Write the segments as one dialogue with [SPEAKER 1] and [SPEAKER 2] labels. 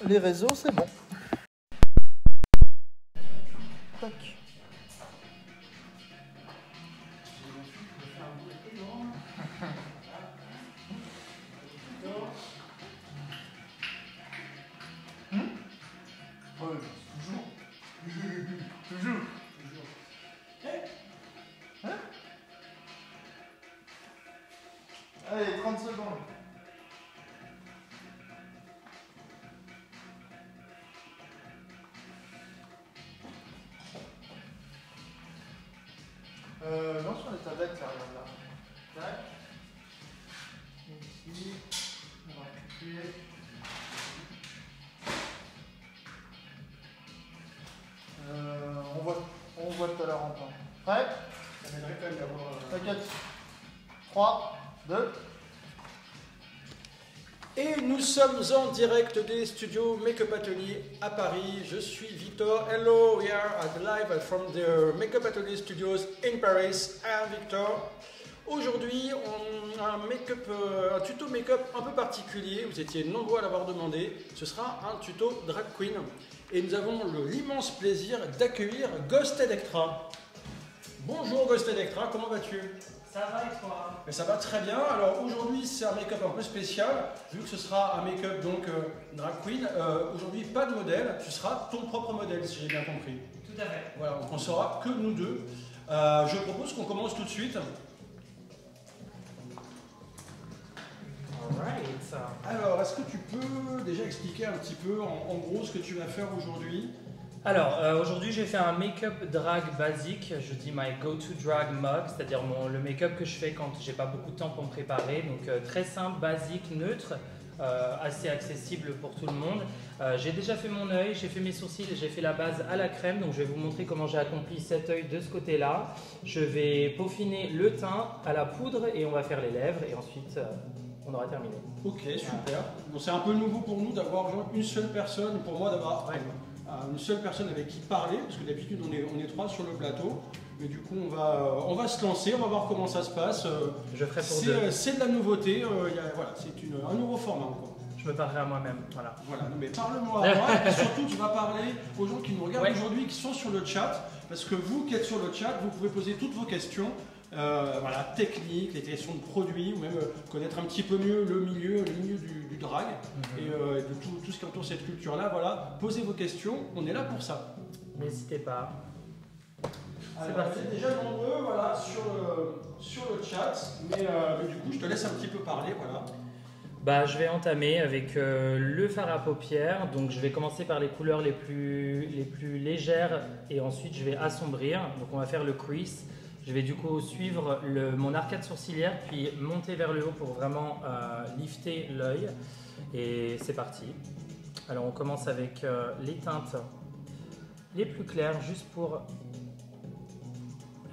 [SPEAKER 1] les réseaux, c'est bon. Tac. Toujours. Hein? Allez, 30 secondes. Non, sur les tablettes, là, regarde là. Tac. Ici. On va copier. On voit tout à l'heure en temps. Prêt? Ça m'aiderait quand même d'avoir. T'inquiète. 3, 2.
[SPEAKER 2] Et nous sommes en direct des studios Make-up Atelier à Paris. Je suis Victor. Hello, we are live from the Make-up Atelier Studios in Paris. I am Victor. Aujourd'hui, on a un tuto make-up un peu particulier. Vous étiez nombreux à l'avoir demandé. Ce sera un tuto drag queen. Et nous avons l'immense plaisir d'accueillir Ghost Electra. Bonjour Ghost Electra, comment vas-tu?
[SPEAKER 3] Ça va et toi?
[SPEAKER 2] Mais ça va très bien. Alors aujourd'hui c'est un make-up un peu spécial, vu que ce sera un make-up donc drag queen. Aujourd'hui pas de modèle, tu seras ton propre modèle si j'ai bien compris.
[SPEAKER 3] Tout à fait.
[SPEAKER 2] Voilà, donc on sera que nous deux. Je propose qu'on commence tout de suite.
[SPEAKER 3] Alright.
[SPEAKER 2] Alors est-ce que tu peux déjà expliquer un petit peu en gros ce que tu vas faire aujourd'hui?
[SPEAKER 3] Alors aujourd'hui j'ai fait un make-up drag basique, je dis my go-to drag mug, c'est-à-dire le make-up que je fais quand j'ai pas beaucoup de temps pour me préparer, donc très simple, basique, neutre, assez accessible pour tout le monde. J'ai déjà fait mon œil, j'ai fait mes sourcils et j'ai fait la base à la crème, donc je vais vous montrer comment j'ai accompli cet œil de ce côté-là. Je vais peaufiner le teint à la poudre et on va faire les lèvres et ensuite on aura terminé.
[SPEAKER 2] Ok, super. Bon, c'est un peu nouveau pour nous d'avoir une seule personne, pour moi d'avoir une seule personne avec qui parler, parce que d'habitude on est trois sur le plateau. Mais du coup on va se lancer, on va voir comment ça se passe.
[SPEAKER 3] Je ferai pour deux.
[SPEAKER 2] C'est de la nouveauté, voilà, c'est un nouveau format encore.
[SPEAKER 3] Je me parlerai à moi-même, voilà.
[SPEAKER 2] Voilà, mais parle-moi à moi, et surtout tu vas parler aux gens qui nous regardent aujourd'hui, qui sont sur le chat, parce que vous qui êtes sur le chat, vous pouvez poser toutes vos questions. Voilà, technique, les questions de produits, ou même connaître un petit peu mieux le milieu du drag et de tout ce qui entoure cette culture-là. Voilà, posez vos questions, on est là pour ça.
[SPEAKER 3] N'hésitez pas.
[SPEAKER 2] C'est parti. Vous êtes déjà nombreux voilà, sur le chat, mais du coup je te laisse un petit peu parler. Voilà.
[SPEAKER 3] Bah, je vais entamer avec le fard à paupières. Donc je vais commencer par les couleurs les plus légères et ensuite je vais assombrir. Donc on va faire le crease. Je vais du coup suivre mon arcade sourcilière puis monter vers le haut pour vraiment lifter l'œil. Et c'est parti. Alors on commence avec les teintes les plus claires juste pour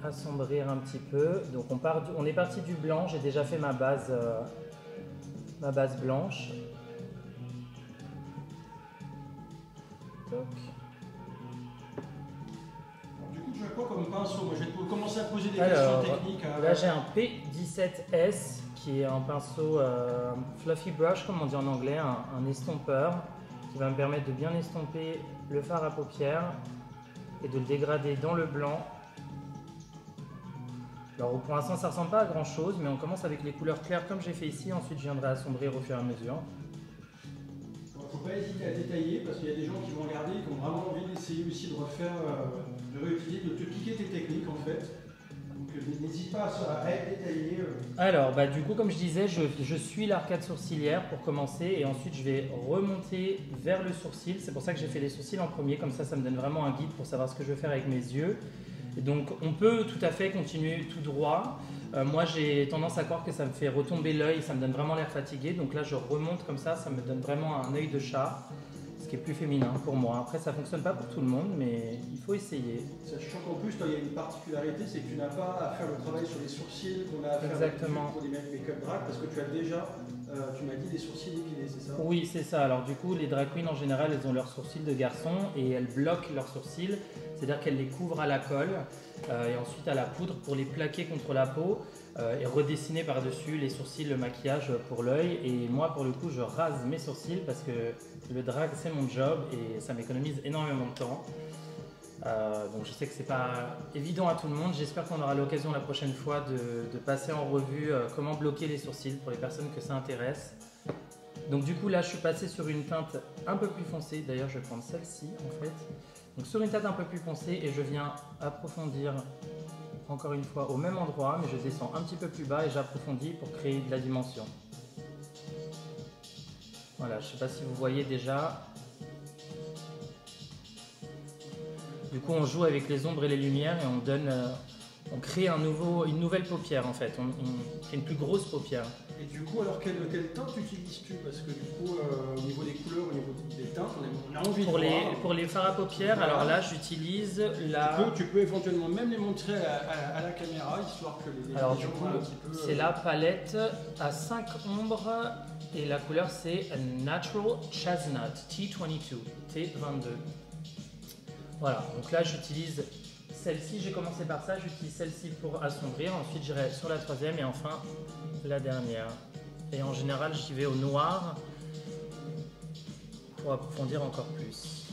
[SPEAKER 3] assombrir un petit peu. Donc on est parti du blanc. J'ai déjà fait ma base blanche. Donc.
[SPEAKER 2] Tu as quoi comme pinceau? Moi, je vais commencer à te poser des questions techniques.
[SPEAKER 3] Là, j'ai un P17S qui est un pinceau fluffy brush, comme on dit en anglais, un estompeur qui va me permettre de bien estomper le fard à paupières et de le dégrader dans le blanc. Alors, pour l'instant, ça ne ressemble pas à grand chose, mais on commence avec les couleurs claires comme j'ai fait ici. Ensuite, je viendrai assombrir au fur et à mesure.
[SPEAKER 2] Il ne faut pas hésiter à détailler parce qu'il y a des gens qui vont regarder et qui ont vraiment envie d'essayer aussi de refaire, de réutiliser, de te piquer tes techniques en fait. Donc n'hésite pas à être détaillé.
[SPEAKER 3] Alors, bah, du coup, comme je disais, je suis l'arcade sourcilière pour commencer et ensuite je vais remonter vers le sourcil. C'est pour ça que j'ai fait les sourcils en premier, comme ça me donne vraiment un guide pour savoir ce que je veux faire avec mes yeux. Et donc, on peut tout à fait continuer tout droit. Moi, j'ai tendance à croire que ça me fait retomber l'œil, ça me donne vraiment l'air fatigué. Donc là, je remonte comme ça me donne vraiment un œil de chat, ce qui est plus féminin pour moi. Après, ça ne fonctionne pas pour tout le monde, mais il faut essayer.
[SPEAKER 2] Sachant qu'en plus, il y a une particularité, c'est que tu n'as pas à faire le travail sur les sourcils qu'on a à faire pour les make-up drag, parce que tu as déjà, tu m'as dit, des sourcils épilés, c'est ça?
[SPEAKER 3] Oui, c'est ça. Alors du coup, les drag queens en général, elles ont leurs sourcils de garçon et elles bloquent leurs sourcils, c'est-à-dire qu'elles les couvrent à la colle et ensuite à la poudre pour les plaquer contre la peau. et redessiner par-dessus les sourcils, le maquillage pour l'œil. Et moi, pour le coup, je rase mes sourcils parce que le drag, c'est mon job et ça m'économise énormément de temps. Donc je sais que c'est pas évident à tout le monde. J'espère qu'on aura l'occasion la prochaine fois de passer en revue comment bloquer les sourcils pour les personnes que ça intéresse. Donc du coup là je suis passé sur une teinte un peu plus foncée. D'ailleurs je vais prendre celle-ci en fait. Donc sur une teinte un peu plus foncée et je viens approfondir encore une fois au même endroit, mais je descends un petit peu plus bas et j'approfondis pour créer de la dimension. Voilà, je sais pas si vous voyez déjà. Du coup, on joue avec les ombres et les lumières et on crée une nouvelle paupière en fait. On crée une plus grosse paupière.
[SPEAKER 2] Et du coup, alors quelle teinte utilises-tu? Parce que du coup, au niveau des couleurs, au niveau des teintes, on a envie de voir.
[SPEAKER 3] Pour les fards à paupières, voilà. Alors là, j'utilise la...
[SPEAKER 2] Tu peux éventuellement même les montrer à la caméra, histoire que les
[SPEAKER 3] alors
[SPEAKER 2] gens
[SPEAKER 3] du coup,
[SPEAKER 2] voient un petit peu...
[SPEAKER 3] c'est la palette à 5 ombres et la couleur c'est Natural Chestnut T22. T22. Voilà, donc là j'utilise celle-ci, j'ai commencé par ça, j'utilise celle-ci pour assombrir, ensuite j'irai sur la troisième et enfin la dernière. Et en général j'y vais au noir pour approfondir encore plus.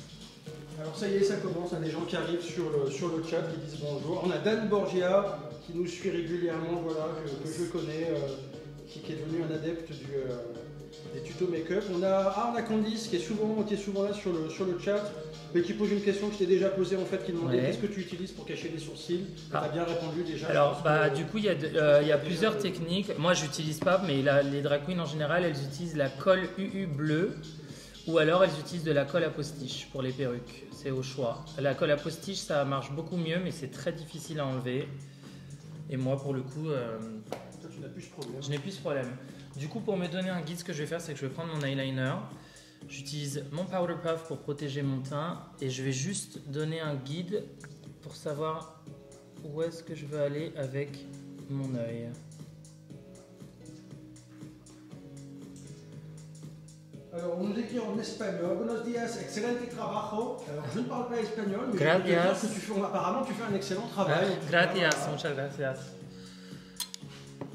[SPEAKER 2] Alors ça y est, ça commence, il y a des gens qui arrivent sur le chat, qui disent bonjour. On a Dan Borgia qui nous suit régulièrement, voilà, que je connais, qui est devenu un adepte des tutos make-up. On a Candice qui est souvent là sur le chat, mais qui pose une question que je t'ai déjà posée en fait, qui demandait qu'est-ce que tu utilises pour cacher les sourcils. Tu as bien répondu déjà.
[SPEAKER 3] Alors du coup il y a plusieurs techniques. Moi j'utilise pas, mais les drag queens en général elles utilisent la colle UU bleue ou alors elles utilisent de la colle à postiche pour les perruques. C'est au choix. La colle à postiche ça marche beaucoup mieux, mais c'est très difficile à enlever. Et moi pour le coup
[SPEAKER 2] toi, tu n'as plus ce problème.
[SPEAKER 3] Je n'ai plus ce problème. Du coup pour me donner un guide, ce que je vais faire c'est que je vais prendre mon eyeliner. J'utilise mon powder puff pour protéger mon teint et je vais juste donner un guide pour savoir où est-ce que je veux aller avec mon œil.
[SPEAKER 2] Alors, on nous écrit en espagnol. Buenos días, excelente trabajo. Alors, je ne parle pas espagnol, mais
[SPEAKER 3] gracias.
[SPEAKER 2] Je peux dire que apparemment, tu fais un excellent travail.
[SPEAKER 3] Gracias, muchas gracias.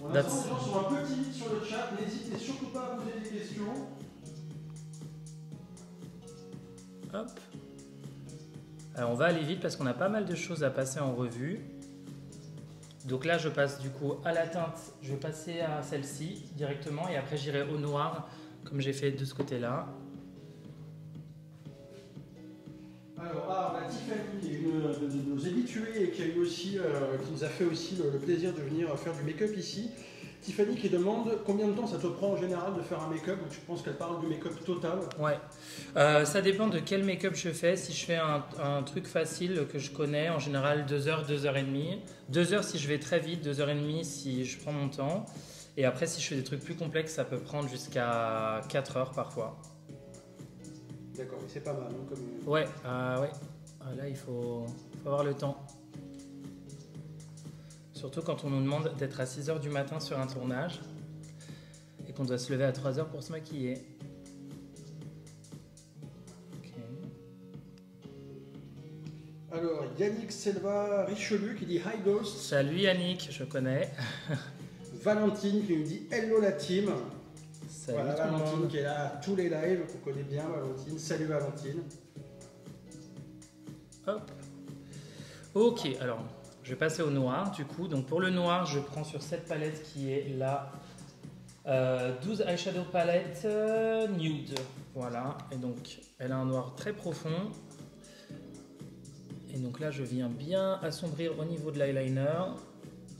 [SPEAKER 2] On a des gens qui sont un peu timides sur le chat. N'hésitez surtout pas à poser des questions.
[SPEAKER 3] Hop. Alors on va aller vite parce qu'on a pas mal de choses à passer en revue. Donc là je passe du coup à la teinte, je vais passer à celle-ci directement et après j'irai au noir comme j'ai fait de ce côté-là.
[SPEAKER 2] Alors on a Tiffany qui est une de nos habitués et qui nous a fait aussi le plaisir de venir faire du make-up ici. Tiffany qui demande combien de temps ça te prend en général de faire un make-up, ou tu penses qu'elle parle du make-up total?
[SPEAKER 3] Ouais, ça dépend de quel make-up je fais. Si je fais un truc facile que je connais, en général 2 heures, 2 heures et demie. 2 heures si je vais très vite, 2 heures et demie si je prends mon temps. Et après si je fais des trucs plus complexes, ça peut prendre jusqu'à 4 heures parfois.
[SPEAKER 2] D'accord, mais c'est pas mal. Hein, comme...
[SPEAKER 3] Ouais, ouais. Là il faut avoir le temps. Surtout quand on nous demande d'être à 6 h du matin sur un tournage et qu'on doit se lever à 3 h pour se maquiller. Okay.
[SPEAKER 2] Alors, Yannick Selva Richelieu qui dit Hi Ghost.
[SPEAKER 3] Salut Yannick, je connais.
[SPEAKER 2] Valentine qui nous dit Hello la team.
[SPEAKER 3] Salut
[SPEAKER 2] voilà,
[SPEAKER 3] tout le
[SPEAKER 2] Valentine
[SPEAKER 3] monde.
[SPEAKER 2] qui est là à tous les lives, qu'on connaît bien Valentine. Salut Valentine.
[SPEAKER 3] Hop. Ok, alors... Je vais passer au noir du coup. Donc pour le noir, je prends sur cette palette qui est la 12 Eyeshadow Palette Nude. Voilà. Et donc elle a un noir très profond. Et donc là, je viens bien assombrir au niveau de l'eyeliner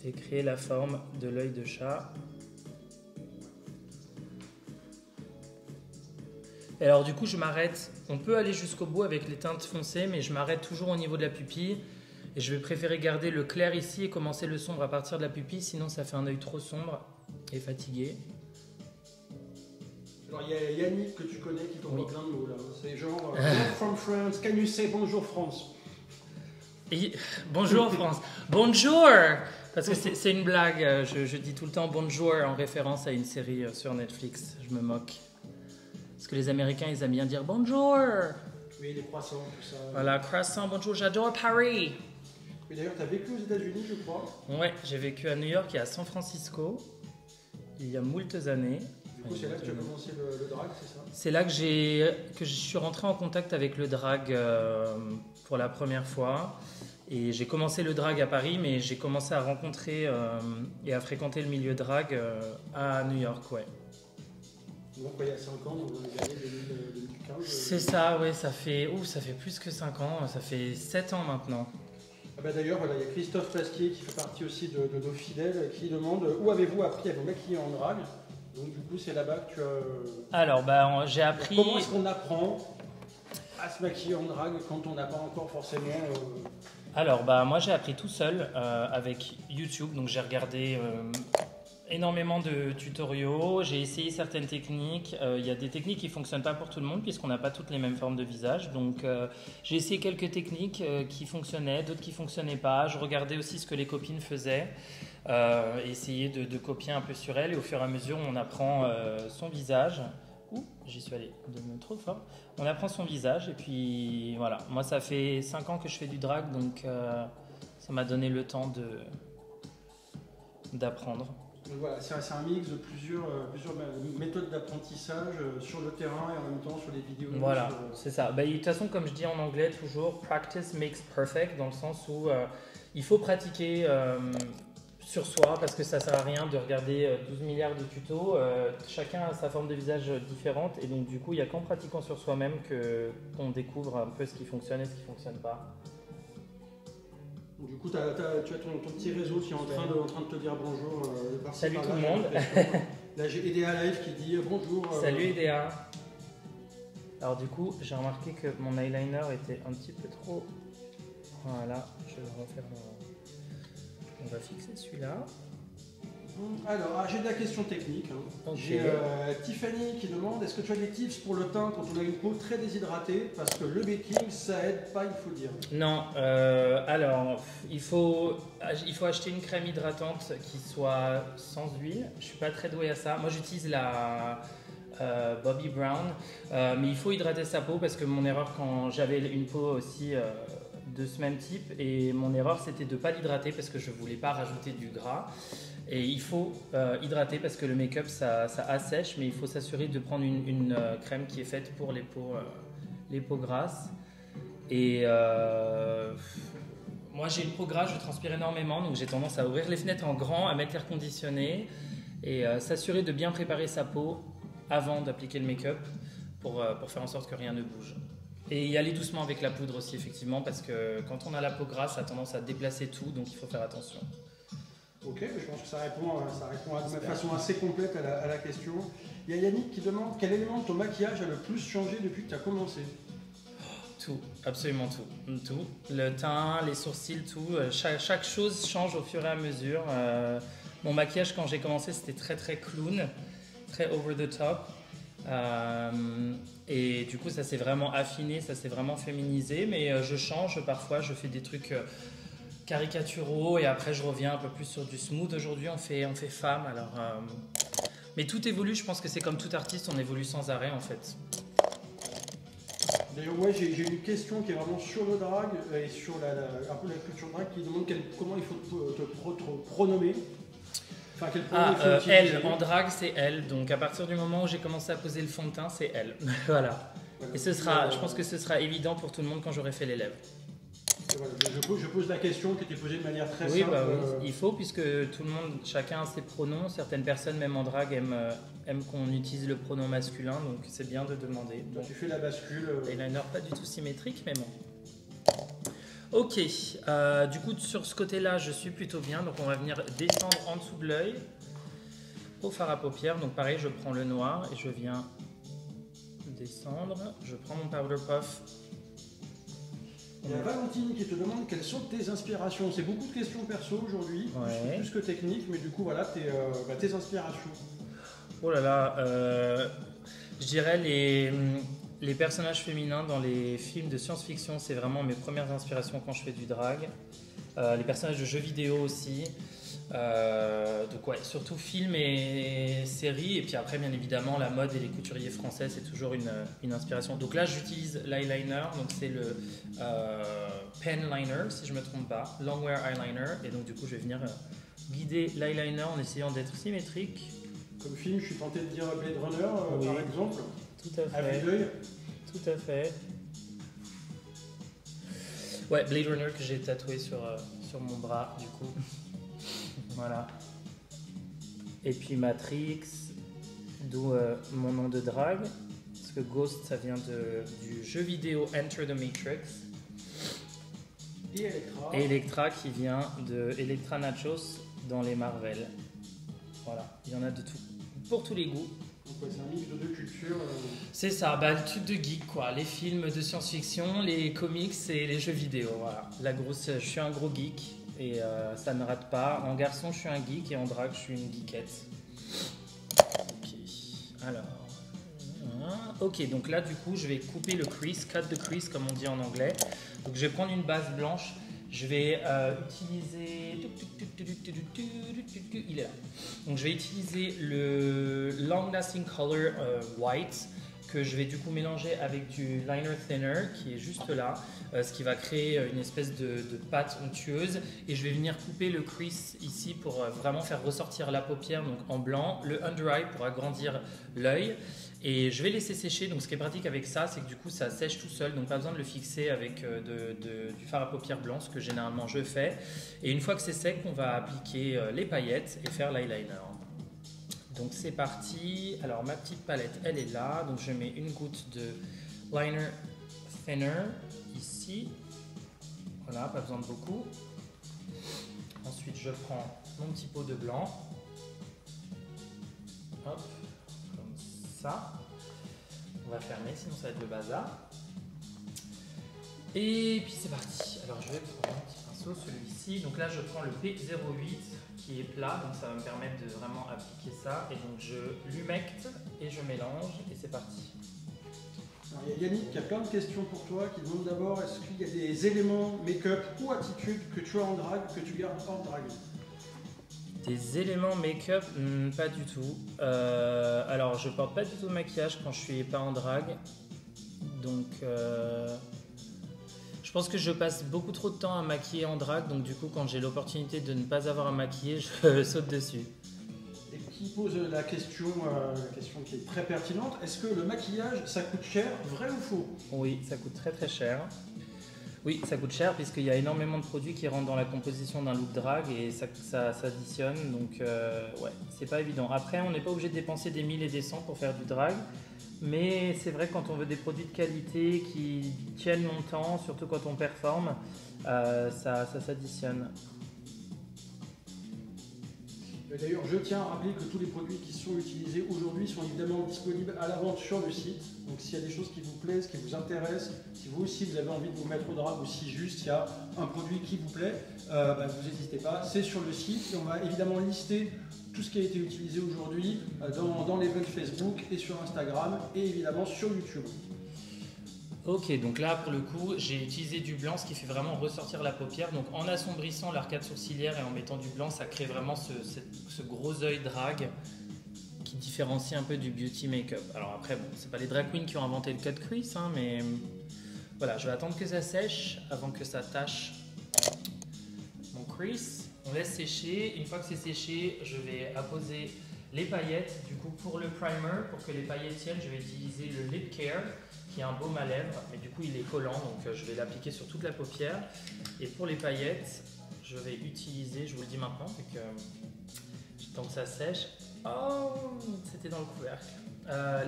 [SPEAKER 3] et créer la forme de l'œil de chat. Et alors du coup, je m'arrête. On peut aller jusqu'au bout avec les teintes foncées, mais je m'arrête toujours au niveau de la pupille. Et je vais préférer garder le clair ici et commencer le sombre à partir de la pupille, sinon ça fait un œil trop sombre et fatigué.
[SPEAKER 2] Alors il y a Yannick que tu connais qui t'envoie plein de mots là. C'est genre from France, can you say bonjour France?
[SPEAKER 3] Et, bonjour France. Bonjour. Parce que c'est une blague, je dis tout le temps bonjour en référence à une série sur Netflix, je me moque. Parce que les Américains ils aiment bien dire bonjour.
[SPEAKER 2] Oui, les croissants, tout ça.
[SPEAKER 3] Voilà, croissant, bonjour, j'adore Paris.
[SPEAKER 2] Et d'ailleurs, tu as vécu aux États-Unis, je crois.
[SPEAKER 3] Ouais, j'ai vécu à New York et à San Francisco il y a moultes années.
[SPEAKER 2] Du coup, c'est là que tu as commencé le drag, c'est ça?
[SPEAKER 3] C'est là que je suis rentré en contact avec le drag pour la première fois. Et j'ai commencé le drag à Paris, mais j'ai commencé à rencontrer et à fréquenter le milieu drag à New York, ouais.
[SPEAKER 2] Donc, il y a 5 ans, dans les années 2015.
[SPEAKER 3] C'est ça, ouais, ça fait plus que 5 ans, ça fait 7 ans maintenant.
[SPEAKER 2] Ah bah d'ailleurs, voilà, il y a Christophe Pasquier qui fait partie aussi de nos fidèles qui demande où avez-vous appris à vous maquiller en drague? Donc du coup, c'est là-bas que tu as...
[SPEAKER 3] Alors, j'ai appris...
[SPEAKER 2] Comment est-ce qu'on apprend à se maquiller en drague quand on n'a pas encore forcément...
[SPEAKER 3] Alors, moi j'ai appris tout seul avec YouTube, donc j'ai regardé énormément de tutoriaux, j'ai essayé certaines techniques. Il y a des techniques qui ne fonctionnent pas pour tout le monde puisqu'on n'a pas toutes les mêmes formes de visage. Donc j'ai essayé quelques techniques qui fonctionnaient, d'autres qui ne fonctionnaient pas. Je regardais aussi ce que les copines faisaient, essayer de copier un peu sur elles et au fur et à mesure on apprend son visage. Ouh, j'y suis allé trop fort. On apprend son visage et puis voilà. Moi ça fait 5 ans que je fais du drag donc ça m'a donné le temps d'apprendre.
[SPEAKER 2] Donc voilà, c'est un mix de plusieurs méthodes d'apprentissage sur le terrain et en même temps sur les vidéos.
[SPEAKER 3] Voilà, c'est ça. De toute façon, comme je dis en anglais toujours, practice makes perfect, dans le sens où il faut pratiquer sur soi parce que ça sert à rien de regarder 12 milliards de tutos. Chacun a sa forme de visage différente et donc du coup, il n'y a qu'en pratiquant sur soi-même qu'on découvre un peu ce qui fonctionne et ce qui ne fonctionne pas.
[SPEAKER 2] Du coup, tu as ton petit réseau qui est en train de te dire bonjour.
[SPEAKER 3] Salut tout le monde.
[SPEAKER 2] Là, j'ai Edea Live qui dit bonjour.
[SPEAKER 3] Salut Edea. Alors du coup, j'ai remarqué que mon eyeliner était un petit peu trop... Voilà, je vais le refaire. On va fixer celui-là.
[SPEAKER 2] Alors, j'ai de la question technique.
[SPEAKER 3] Okay.
[SPEAKER 2] J'ai Tiffany qui demande est-ce que tu as des tips pour le teint quand on a une peau très déshydratée? Parce que le baking, ça aide pas, il faut dire.
[SPEAKER 3] Non, alors il faut acheter une crème hydratante qui soit sans huile. Je suis pas très doué à ça. Moi, j'utilise la Bobbi Brown, mais il faut hydrater sa peau parce que mon erreur quand j'avais une peau aussi de ce même type et mon erreur c'était de ne pas l'hydrater parce que je voulais pas rajouter du gras. Et il faut hydrater parce que le make-up ça assèche, mais il faut s'assurer de prendre une crème qui est faite pour les peaux grasses. Et moi j'ai une peau grasse, je transpire énormément, donc j'ai tendance à ouvrir les fenêtres en grand, à mettre l'air conditionné et s'assurer de bien préparer sa peau avant d'appliquer le make-up pour faire en sorte que rien ne bouge. Et y aller doucement avec la poudre aussi effectivement parce que quand on a la peau grasse, ça a tendance à déplacer tout, donc il faut faire attention.
[SPEAKER 2] Ok, je pense que ça répond de façon assez complète à la question. Il y a Yannick qui demande quel élément de ton maquillage a le plus changé depuis que tu as commencé?
[SPEAKER 3] Tout, absolument tout. Tout. Le teint, les sourcils, tout. Chaque chose change au fur et à mesure. Mon maquillage quand j'ai commencé c'était très très clown, très over the top. Et du coup ça s'est vraiment affiné, ça s'est vraiment féminisé. Mais je change parfois, je fais des trucs... caricaturaux et après je reviens un peu plus sur du smooth. Aujourd'hui on fait femme alors mais tout évolue, je pense que c'est comme tout artiste, on évolue sans arrêt en fait.
[SPEAKER 2] D'ailleurs ouais, j'ai une question qui est vraiment sur le drag et sur un peu la culture drag qui demande comment il faut te pronommer. Enfin, quel pronom il faut utiliser.
[SPEAKER 3] Elle en drag c'est elle, donc à partir du moment où j'ai commencé à poser le fond de teint c'est elle. Voilà. Et je pense que ce sera évident pour tout le monde quand j'aurai fait les lèvres.
[SPEAKER 2] Voilà, je pose la question qui était posée de manière très
[SPEAKER 3] simple.
[SPEAKER 2] Oui,
[SPEAKER 3] il faut, puisque tout le monde, chacun a ses pronoms. Certaines personnes, même en drague, aiment qu'on utilise le pronom masculin, donc c'est bien de demander.
[SPEAKER 2] Toi, tu fais la bascule.
[SPEAKER 3] Eyeliner pas du tout symétrique, mais bon. Ok, du coup, sur ce côté-là, je suis plutôt bien. Donc, on va venir descendre en dessous de l'œil au fard à paupières. Donc, pareil, je prends le noir et je viens descendre. Je prends mon powder puff.
[SPEAKER 2] Il y a Valentine qui te demande quelles sont tes inspirations. C'est beaucoup de questions perso aujourd'hui, plus que techniques, mais du coup, voilà tes inspirations.
[SPEAKER 3] Oh là là, je dirais les personnages féminins dans les films de science-fiction, c'est vraiment mes premières inspirations quand je fais du drag. Les personnages de jeux vidéo aussi. Donc ouais, surtout films et séries. Et puis après, bien évidemment, la mode et les couturiers français, c'est toujours une inspiration. Donc là, j'utilise l'eyeliner. Donc c'est le pen liner, si je ne me trompe pas. Longwear eyeliner. Et donc du coup, je vais venir guider l'eyeliner en essayant d'être symétrique.
[SPEAKER 2] Comme film, je suis tenté de dire Blade Runner,
[SPEAKER 3] Oui.
[SPEAKER 2] par exemple.
[SPEAKER 3] Tout à
[SPEAKER 2] À
[SPEAKER 3] fait.
[SPEAKER 2] vue d'œil.
[SPEAKER 3] Tout à fait. Ouais, Blade Runner que j'ai tatoué sur mon bras, du coup. Voilà. Et puis Matrix, d'où mon nom de drague. Parce que Ghost, ça vient du jeu vidéo Enter the Matrix.
[SPEAKER 2] Et Electra.
[SPEAKER 3] Et Electra qui vient de Electra Nachos dans les Marvel. Voilà, il y en a de tout. Pour tous les goûts.
[SPEAKER 2] Donc ouais, c'est un mix de deux cultures.
[SPEAKER 3] C'est ça, bah, le truc de geek quoi. Les films de science-fiction, les comics et les jeux vidéo. Voilà. Je suis un gros geek et ça ne rate pas. En garçon, je suis un geek et en drague, je suis une geekette. Ok, alors. Ok, donc là, du coup, je vais couper le crease, cut the crease comme on dit en anglais. Donc je vais prendre une base blanche. Je vais utiliser. Il est là. Donc je vais utiliser le Long Lasting Color White que je vais du coup mélanger avec du liner thinner qui est juste là, ce qui va créer une espèce de pâte onctueuse. Et je vais venir couper le crease ici pour vraiment faire ressortir la paupière donc en blanc, le under eye pour agrandir l'œil. Et je vais laisser sécher. Donc ce qui est pratique avec ça, c'est que du coup ça sèche tout seul, donc pas besoin de le fixer avec du fard à paupières blanc, ce que généralement je fais. Et une fois que c'est sec, on va appliquer les paillettes et faire l'eyeliner. Donc c'est parti. Alors ma petite palette, elle est là. Donc je mets une goutte de liner thinner ici. Voilà, pas besoin de beaucoup. Ensuite je prends mon petit pot de blanc. Hop, comme ça. On va fermer, sinon ça va être le bazar. Et puis c'est parti. Alors je vais prendre un petit pinceau, celui-ci. Donc là je prends le P08 qui est plat, donc ça va me permettre de vraiment appliquer ça. Et donc je l'humecte et je mélange et c'est parti.
[SPEAKER 2] Alors, il y a Yannick qui a plein de questions pour toi, qui demande d'abord est-ce qu'il y a des éléments make-up ou attitudes que tu as en drague, que tu gardes hors drague?
[SPEAKER 3] Des éléments make-up, pas du tout. Alors je porte pas du tout de maquillage quand je suis pas en drague. Donc je pense que je passe beaucoup trop de temps à maquiller en drague. Donc du coup quand j'ai l'opportunité de ne pas avoir à maquiller, je saute dessus.
[SPEAKER 2] Et qui pose la question qui est très pertinente, est-ce que le maquillage ça coûte cher, vrai ou faux?
[SPEAKER 3] Oui, ça coûte très très cher. Oui, ça coûte cher puisqu'il y a énormément de produits qui rentrent dans la composition d'un look drague et ça s'additionne, donc ouais, c'est pas évident. Après, on n'est pas obligé de dépenser des 1000 et des 100 pour faire du drague, mais c'est vrai que quand on veut des produits de qualité qui tiennent longtemps, surtout quand on performe, ça s'additionne.
[SPEAKER 2] D'ailleurs, je tiens à rappeler que tous les produits qui sont utilisés aujourd'hui sont évidemment disponibles à la vente sur le site. Donc s'il y a des choses qui vous plaisent, qui vous intéressent, si vous aussi vous avez envie de vous mettre au drague ou si juste il y a un produit qui vous plaît, vous n'hésitez pas, c'est sur le site. Et on va évidemment lister tout ce qui a été utilisé aujourd'hui dans l'event Facebook et sur Instagram et évidemment sur YouTube.
[SPEAKER 3] Ok, donc là pour le coup j'ai utilisé du blanc, ce qui fait vraiment ressortir la paupière. Donc en assombrissant l'arcade sourcilière et en mettant du blanc, ça crée vraiment ce gros œil drague qui différencie un peu du beauty make-up. Alors après, bon, c'est pas les drag queens qui ont inventé le cut crease, hein, mais voilà, je vais attendre que ça sèche avant que ça tâche mon crease. On laisse sécher. Une fois que c'est séché, je vais apposer les paillettes. Du coup, pour le primer, pour que les paillettes tiennent, je vais utiliser le Lip Care, qui est un baume à lèvres, mais du coup il est collant, donc je vais l'appliquer sur toute la paupière. Et pour les paillettes, je vais utiliser, je vous le dis maintenant, c'est que tant que ça sèche. Oh, c'était dans le couvercle.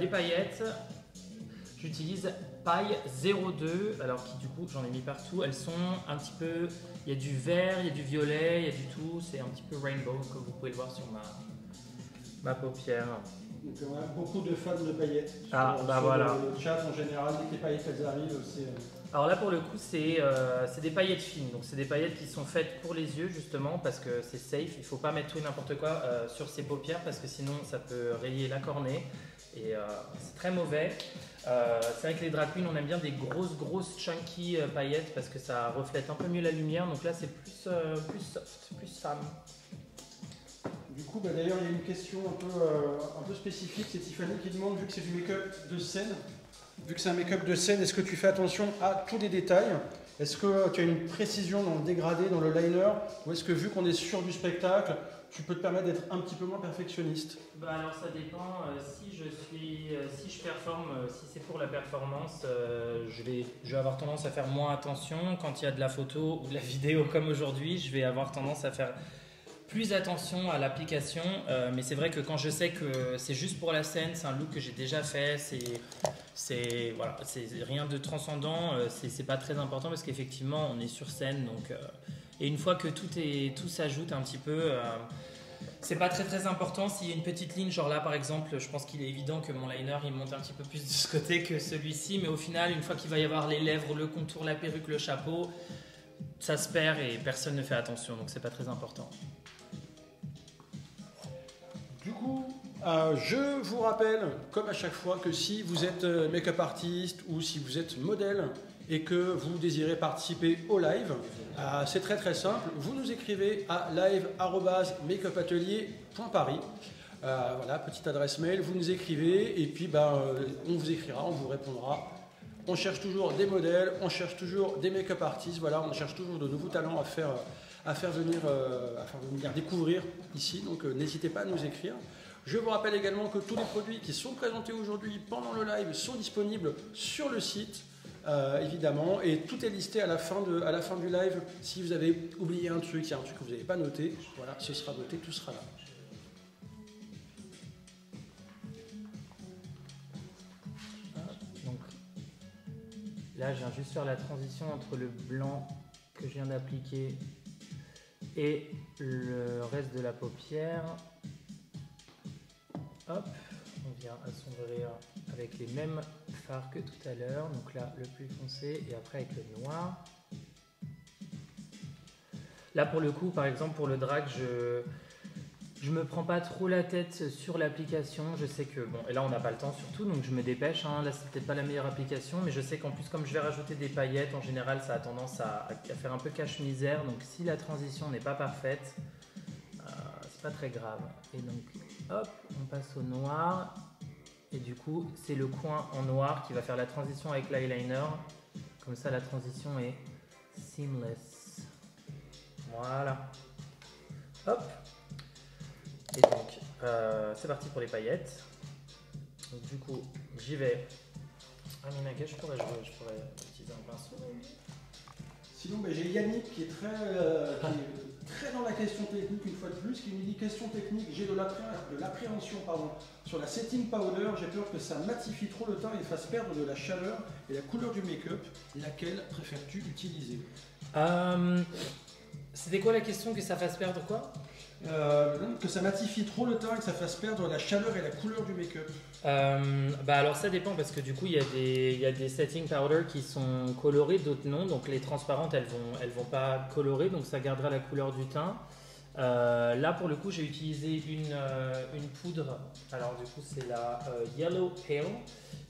[SPEAKER 3] Les paillettes, j'utilise paille 02, alors qui du coup j'en ai mis partout. Elles sont un petit peu, il y a du vert, il y a du violet, il y a du tout. C'est un petit peu rainbow comme vous pouvez le voir sur ma paupière.
[SPEAKER 2] Donc on a beaucoup de fans de paillettes.
[SPEAKER 3] Ah,
[SPEAKER 2] sur
[SPEAKER 3] voilà.
[SPEAKER 2] le chat en général, dès que les paillettes elles arrivent, c'est...
[SPEAKER 3] Alors là pour le coup c'est des paillettes fines, donc c'est des paillettes qui sont faites pour les yeux justement parce que c'est safe, il ne faut pas mettre tout et n'importe quoi sur ses paupières parce que sinon ça peut rayer la cornée et c'est très mauvais. C'est vrai que les drag queens on aime bien des grosses chunky paillettes parce que ça reflète un peu mieux la lumière, donc là c'est plus soft, plus femme.
[SPEAKER 2] Du coup, d'ailleurs, il y a une question un peu spécifique. C'est Tiffany qui demande, vu que c'est du make-up de scène, est-ce que tu fais attention à tous les détails? Est-ce que tu as une précision dans le dégradé, dans le liner? Ou est-ce que, vu qu'on est sur du spectacle, tu peux te permettre d'être un petit peu moins perfectionniste?
[SPEAKER 3] Bah alors ça dépend, si je performe, si c'est pour la performance, je vais avoir tendance à faire moins attention. Quand il y a de la photo ou de la vidéo comme aujourd'hui, je vais avoir tendance à faire plus attention à l'application, mais c'est vrai que quand je sais que c'est juste pour la scène, c'est un look que j'ai déjà fait, c'est rien de transcendant, c'est pas très important parce qu'effectivement on est sur scène, donc et une fois que tout s'ajoute un petit peu, c'est pas très important. S'il y a une petite ligne, genre là par exemple, je pense qu'il est évident que mon liner il monte un petit peu plus de ce côté que celui-ci, mais au final, une fois qu'il va y avoir les lèvres, le contour, la perruque, le chapeau, ça se perd et personne ne fait attention, donc c'est pas très important.
[SPEAKER 2] Du coup, je vous rappelle, comme à chaque fois, que si vous êtes make-up artiste ou si vous êtes modèle et que vous désirez participer au live, c'est très simple. Vous nous écrivez à live@makeupatelier.paris. Voilà, petite adresse mail, vous nous écrivez et puis on vous écrira, on vous répondra. On cherche toujours des modèles, on cherche toujours des make-up artistes, voilà, on cherche toujours de nouveaux talents à faire venir découvrir ici, donc n'hésitez pas à nous écrire. Je vous rappelle également que tous les produits qui sont présentés aujourd'hui pendant le live sont disponibles sur le site, évidemment, et tout est listé à la fin du live. Si vous avez oublié un truc, il y a un truc que vous n'avez pas noté, voilà, ce sera noté, tout sera là.
[SPEAKER 3] Donc là, je viens juste faire la transition entre le blanc que je viens d'appliquer et le reste de la paupière. Hop, on vient assombrir avec les mêmes fards que tout à l'heure. Donc là, le plus foncé et après avec le noir. Là, pour le coup, par exemple, pour le drag, je me prends pas trop la tête sur l'application. Je sais que, bon, et là, on n'a pas le temps surtout, donc je me dépêche. Hein. Là, c'est peut-être pas la meilleure application, mais je sais qu'en plus, comme je vais rajouter des paillettes, en général, ça a tendance à faire un peu cache-misère. Donc, si la transition n'est pas parfaite, c'est pas très grave. Et donc, hop, on passe au noir. Et du coup, c'est le coin en noir qui va faire la transition avec l'eyeliner. Comme ça, la transition est seamless. Voilà. Hop. Et donc, c'est parti pour les paillettes. Donc, du coup, j'y vais. Ah, mais je pourrais utiliser un pinceau.
[SPEAKER 2] Sinon, j'ai Yannick qui est très dans la question technique une fois de plus, qui nous dit question technique, j'ai de l'appréhension sur la setting powder, j'ai peur que ça matifie trop le teint et fasse perdre de la chaleur et la couleur du make-up. Laquelle préfères-tu utiliser?
[SPEAKER 3] C'était quoi la question? Que ça fasse perdre quoi?
[SPEAKER 2] Que ça matifie trop le teint et que ça fasse perdre la chaleur et la couleur du make-up.
[SPEAKER 3] Alors ça dépend parce que du coup il y a des setting powder qui sont colorées, d'autres non. Donc les transparentes elles vont pas colorer, donc ça gardera la couleur du teint. Là pour le coup j'ai utilisé une poudre. Alors du coup c'est la Yellow Pale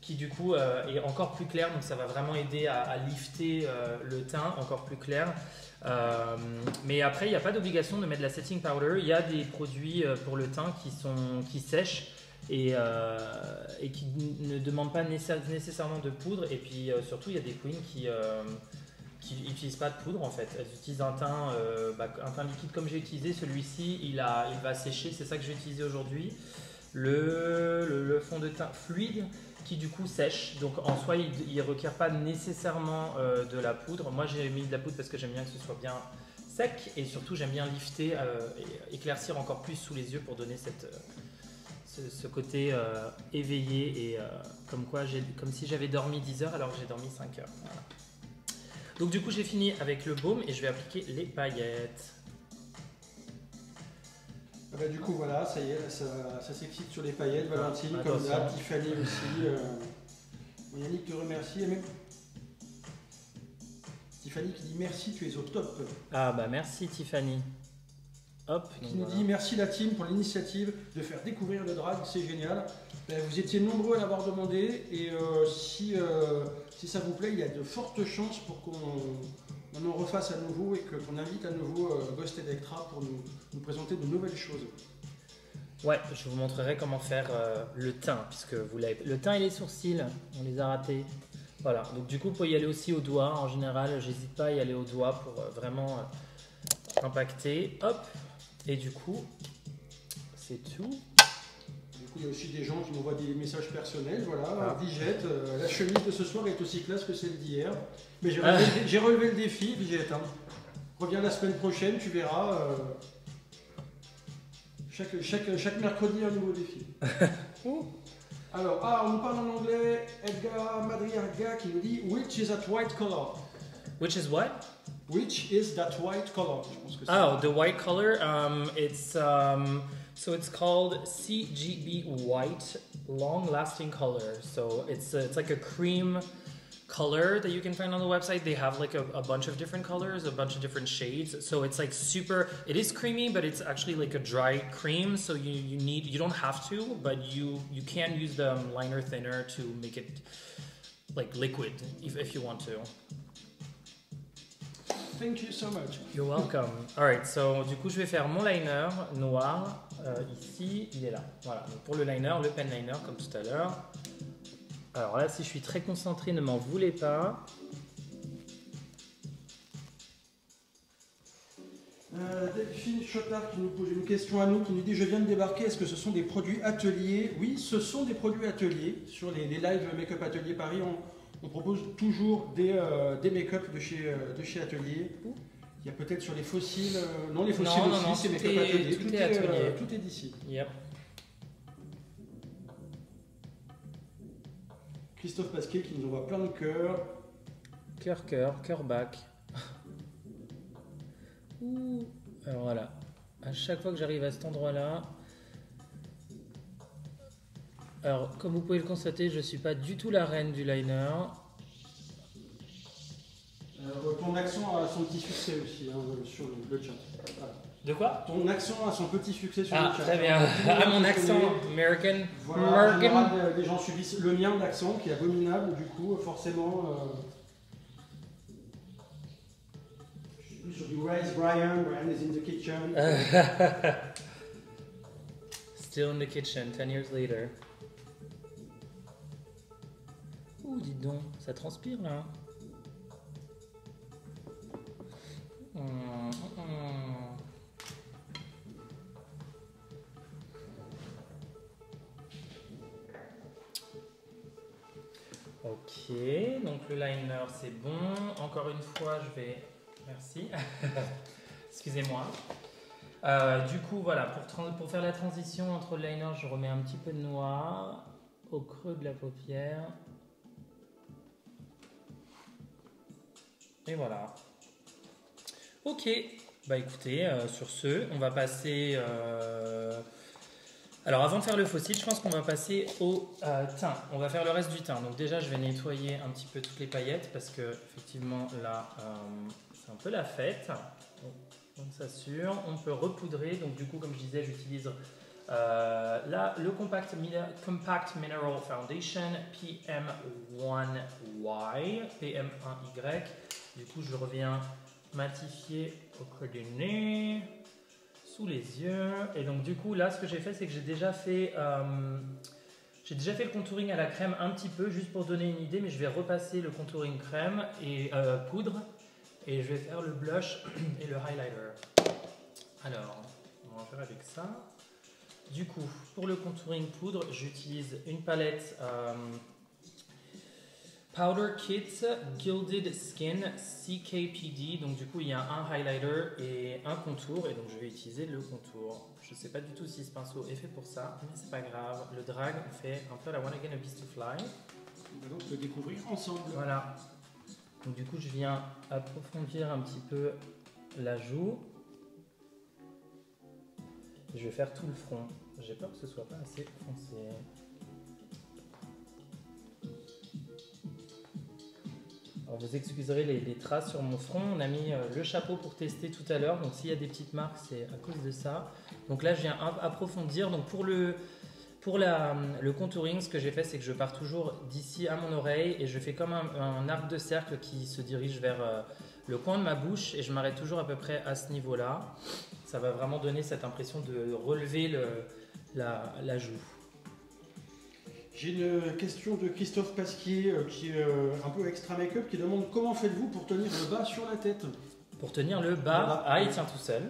[SPEAKER 3] qui du coup est encore plus claire, donc ça va vraiment aider à lifter le teint encore plus clair. Mais après il n'y a pas d'obligation de mettre de la setting powder. Il y a des produits pour le teint qui sèchent et qui ne demandent pas nécessairement de poudre. Et puis surtout il y a des queens qui n'utilisent pas de poudre en fait. Elles utilisent un teint liquide comme j'ai utilisé. Celui-ci il va sécher, c'est ça que j'ai utilisé aujourd'hui. Le fond de teint fluide qui du coup sèche, donc en soi il ne requiert pas nécessairement de la poudre. Moi j'ai mis de la poudre parce que j'aime bien que ce soit bien sec et surtout j'aime bien lifter et éclaircir encore plus sous les yeux pour donner ce côté éveillé et comme si j'avais dormi 10 heures alors que j'ai dormi 5 heures. Voilà. Donc du coup j'ai fini avec le baume et je vais appliquer les paillettes.
[SPEAKER 2] Du coup voilà, ça y est, ça s'excite sur les paillettes, Valentine, comme là, Tiffany aussi. Yannick te remercie. Et même Tiffany qui dit merci, tu es au top.
[SPEAKER 3] Ah bah merci Tiffany. Hop.
[SPEAKER 2] Qui nous dit merci la team pour l'initiative de faire découvrir le drag, c'est génial. Vous étiez nombreux à l'avoir demandé et si ça vous plaît, il y a de fortes chances pour qu'on en refasse à nouveau et qu'on invite à nouveau Ghost Electra pour nous présenter de nouvelles choses.
[SPEAKER 3] Ouais, je vous montrerai comment faire le teint, puisque vous l'avez. Le teint et les sourcils, on les a ratés. Voilà, donc du coup, vous pouvez y aller aussi au doigt. En général, j'hésite pas à y aller au doigt pour vraiment impacter. Hop, et du coup, c'est tout.
[SPEAKER 2] Du coup, il y a aussi des gens qui m'envoient des messages personnels. Voilà, Vigette, la chemise de ce soir est aussi classe que celle d'hier. Mais j'ai relevé le défi, Vigette. Hein. Reviens la semaine prochaine, tu verras. Chaque mercredi, un nouveau défi. Alors, on nous parle en anglais. Edgar Madriarga qui nous dit Which is that white color?
[SPEAKER 3] Which is what?
[SPEAKER 2] Which is that white color? Je pense que
[SPEAKER 3] Oh, the white color. So it's called CGB White Long Lasting Color. So it's like a cream color that you can find on the website. They have like a bunch of different colors, a bunch of different shades. So it's like super, it is creamy, but it's actually like a dry cream. So you don't have to, but you can use the liner thinner to make it like liquid if you want to.
[SPEAKER 2] Thank you so much.
[SPEAKER 3] You're welcome. Alright, so du coup je vais faire mon liner noir ici, il est là. Voilà, donc pour le liner, le pen liner comme tout à l'heure. Alors là, si je suis très concentré, ne m'en voulez pas.
[SPEAKER 2] Delphine Chotard qui nous pose une question à nous, qui nous dit je viens de débarquer, est-ce que ce sont des produits ateliers? Oui, ce sont des produits ateliers. Sur les live Make-up Atelier Paris, on propose toujours des make-up de chez Atelier. Il y a peut-être sur les fossiles, non les fossiles aussi, c'est Make-up Atelier.
[SPEAKER 3] Tout est atelier.
[SPEAKER 2] Tout est d'ici.
[SPEAKER 3] Yep.
[SPEAKER 2] Christophe Pasquet qui nous envoie plein de cœurs.
[SPEAKER 3] Cœur back. Alors voilà, à chaque fois que j'arrive à cet endroit-là. Alors, comme vous pouvez le constater, je ne suis pas du tout la reine du liner.
[SPEAKER 2] Ton accent a son petit succès aussi sur le chat. Voilà.
[SPEAKER 3] De quoi?
[SPEAKER 2] Ton accent a son petit succès sur le chat.
[SPEAKER 3] Très bien. Mon accent American.
[SPEAKER 2] Voilà, en général, les gens subissent le mien d'accent qui est abominable, du coup, forcément. Je suis sur du Rise Brian is in the kitchen.
[SPEAKER 3] Still in the kitchen, 10 years later. Ouh, dites donc, ça transpire là. Ok, donc le liner c'est bon. Encore une fois, je vais... Merci. Excusez-moi. Du coup, voilà, pour faire la transition entre le liner, je remets un petit peu de noir au creux de la paupière. Et voilà. Ok, bah écoutez, sur ce, on va passer... Alors avant de faire le fossile, je pense qu'on va passer au teint. On va faire le reste du teint. Donc déjà, je vais nettoyer un petit peu toutes les paillettes parce que effectivement là, c'est un peu la fête. On s'assure. On peut repoudrer. Donc du coup, comme je disais, j'utilise là le Compact Mineral Foundation PM1Y. PM1Y. Du coup, je reviens matifier au creux du nez, sous les yeux. Et donc du coup là ce que j'ai fait, c'est que j'ai déjà fait le contouring à la crème un petit peu, juste pour donner une idée, mais je vais repasser le contouring crème et poudre, et je vais faire le blush et le highlighter. Alors on va faire avec ça. Du coup pour le contouring poudre, j'utilise une palette Powder Kit Gilded Skin CKPD. Donc du coup il y a un highlighter et un contour, et donc je vais utiliser le contour. Je ne sais pas du tout si ce pinceau est fait pour ça, mais c'est pas grave. Le drag on fait un peu à la One Again a Beast to Fly.
[SPEAKER 2] On va donc le découvrir ensemble.
[SPEAKER 3] Voilà. Donc du coup je viens approfondir un petit peu la joue. Je vais faire tout le front. J'ai peur que ce soit pas assez foncé. Alors vous excuserez les traces sur mon front. On a mis le chapeau pour tester tout à l'heure. Donc s'il y a des petites marques, c'est à cause de ça. Donc là, je viens approfondir. Donc pour le contouring, ce que j'ai fait, c'est que je pars toujours d'ici à mon oreille et je fais comme un arc de cercle qui se dirige vers le coin de ma bouche, et je m'arrête toujours à peu près à ce niveau-là. Ça va vraiment donner cette impression de relever la joue.
[SPEAKER 2] J'ai une question de Christophe Pasquier qui est un peu extra make-up qui demande comment faites-vous pour tenir le bas sur la tête?
[SPEAKER 3] Pour tenir le bas, il tient tout seul.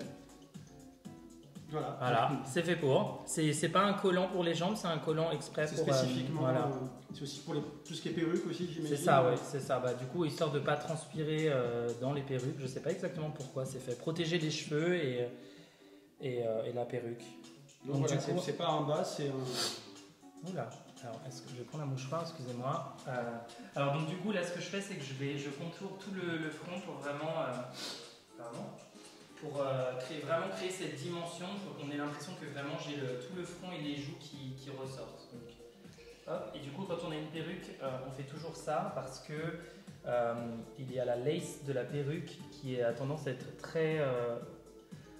[SPEAKER 2] Voilà,
[SPEAKER 3] c'est fait pour. C'est pas un collant pour les jambes, c'est un collant exprès pour.
[SPEAKER 2] Spécifiquement. C'est aussi pour tout ce qui est perruque aussi, j'imagine.
[SPEAKER 3] C'est ça, ouais, c'est ça. Bah, du coup, histoire de pas transpirer dans les perruques, je sais pas exactement pourquoi c'est fait. Protéger les cheveux et la perruque.
[SPEAKER 2] Donc voilà, c'est pas un bas, c'est un.
[SPEAKER 3] Oula. Alors, est-ce que je vais prendre un mouchoir, excusez-moi. Alors donc du coup là ce que je fais c'est que je contourne tout le front pour vraiment créer cette dimension pour qu'on ait l'impression que vraiment j'ai tout le front et les joues qui ressortent. Donc, hop. Et du coup quand on a une perruque on fait toujours ça parce que il y a la lace de la perruque qui a tendance à être très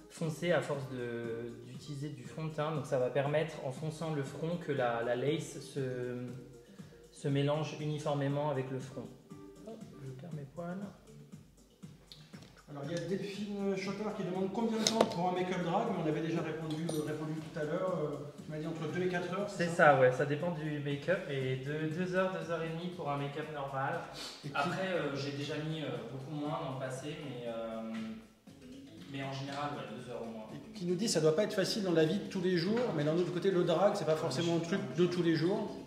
[SPEAKER 3] foncé à force d'utiliser du fond de teint, donc ça va permettre en fonçant le front que la lace se mélange uniformément avec le front. Hop, je perds mes poils.
[SPEAKER 2] Alors il y a Delphine Schotter qui demande combien de temps pour un make-up drag, mais on avait déjà répondu tout à l'heure, tu m'as dit entre 2 et 4 heures.
[SPEAKER 3] C'est ça, ouais, ça dépend du make-up, et de 2 heures, 2 heures et demie pour un make-up normal. Après j'ai déjà mis beaucoup moins dans le passé, mais en général, ouais, 2 heures au moins.
[SPEAKER 2] Et qui nous dit ça doit pas être facile dans la vie de tous les jours, mais d'un autre côté, le drag, c'est pas forcément un truc de tous les jours.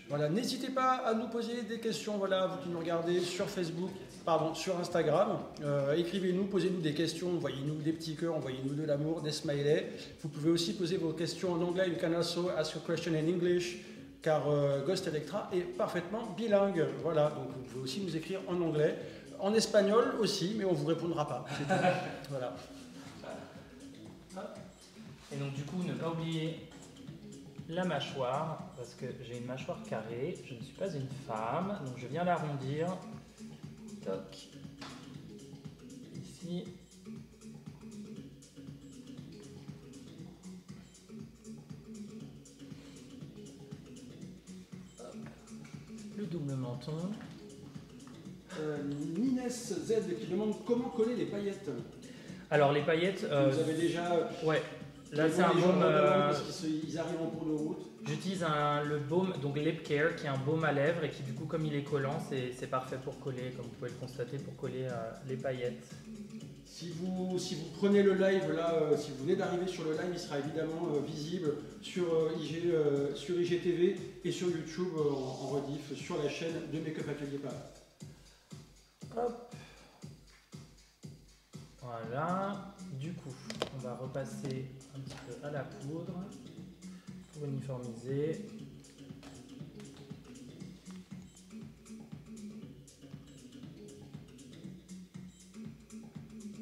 [SPEAKER 2] Voilà, n'hésitez pas à nous poser des questions, voilà, vous qui nous regardez sur Facebook, sur Instagram. Écrivez-nous, posez-nous des questions, envoyez-nous des petits cœurs, envoyez-nous de l'amour, des smileys. Vous pouvez aussi poser vos questions en anglais. You can also ask your question in English, car Ghost Electra est parfaitement bilingue. Voilà, donc vous pouvez aussi nous écrire en anglais. En espagnol aussi, mais on ne vous répondra pas. C'est tout. Voilà.
[SPEAKER 3] Et donc du coup, ne pas oublier la mâchoire, parce que j'ai une mâchoire carrée, je ne suis pas une femme, donc je viens l'arrondir. Toc. Ici. Hop. Le double menton.
[SPEAKER 2] Nines Z qui demande comment coller les paillettes.
[SPEAKER 3] Alors les paillettes.
[SPEAKER 2] Vous avez déjà.
[SPEAKER 3] Ouais. Là c'est un baume.
[SPEAKER 2] Parce qu'ils arrivent en cours de route.
[SPEAKER 3] J'utilise le baume, donc Lip Care, qui est un baume à lèvres et qui du coup comme il est collant, c'est parfait pour coller, comme vous pouvez le constater, pour coller les paillettes.
[SPEAKER 2] Si vous prenez le live là, si vous venez d'arriver sur le live, il sera évidemment visible sur IGTV et sur YouTube en rediff sur la chaîne de Make-up Atelier Paris.
[SPEAKER 3] Hop. Voilà. Du coup, on va repasser un petit peu à la poudre pour uniformiser.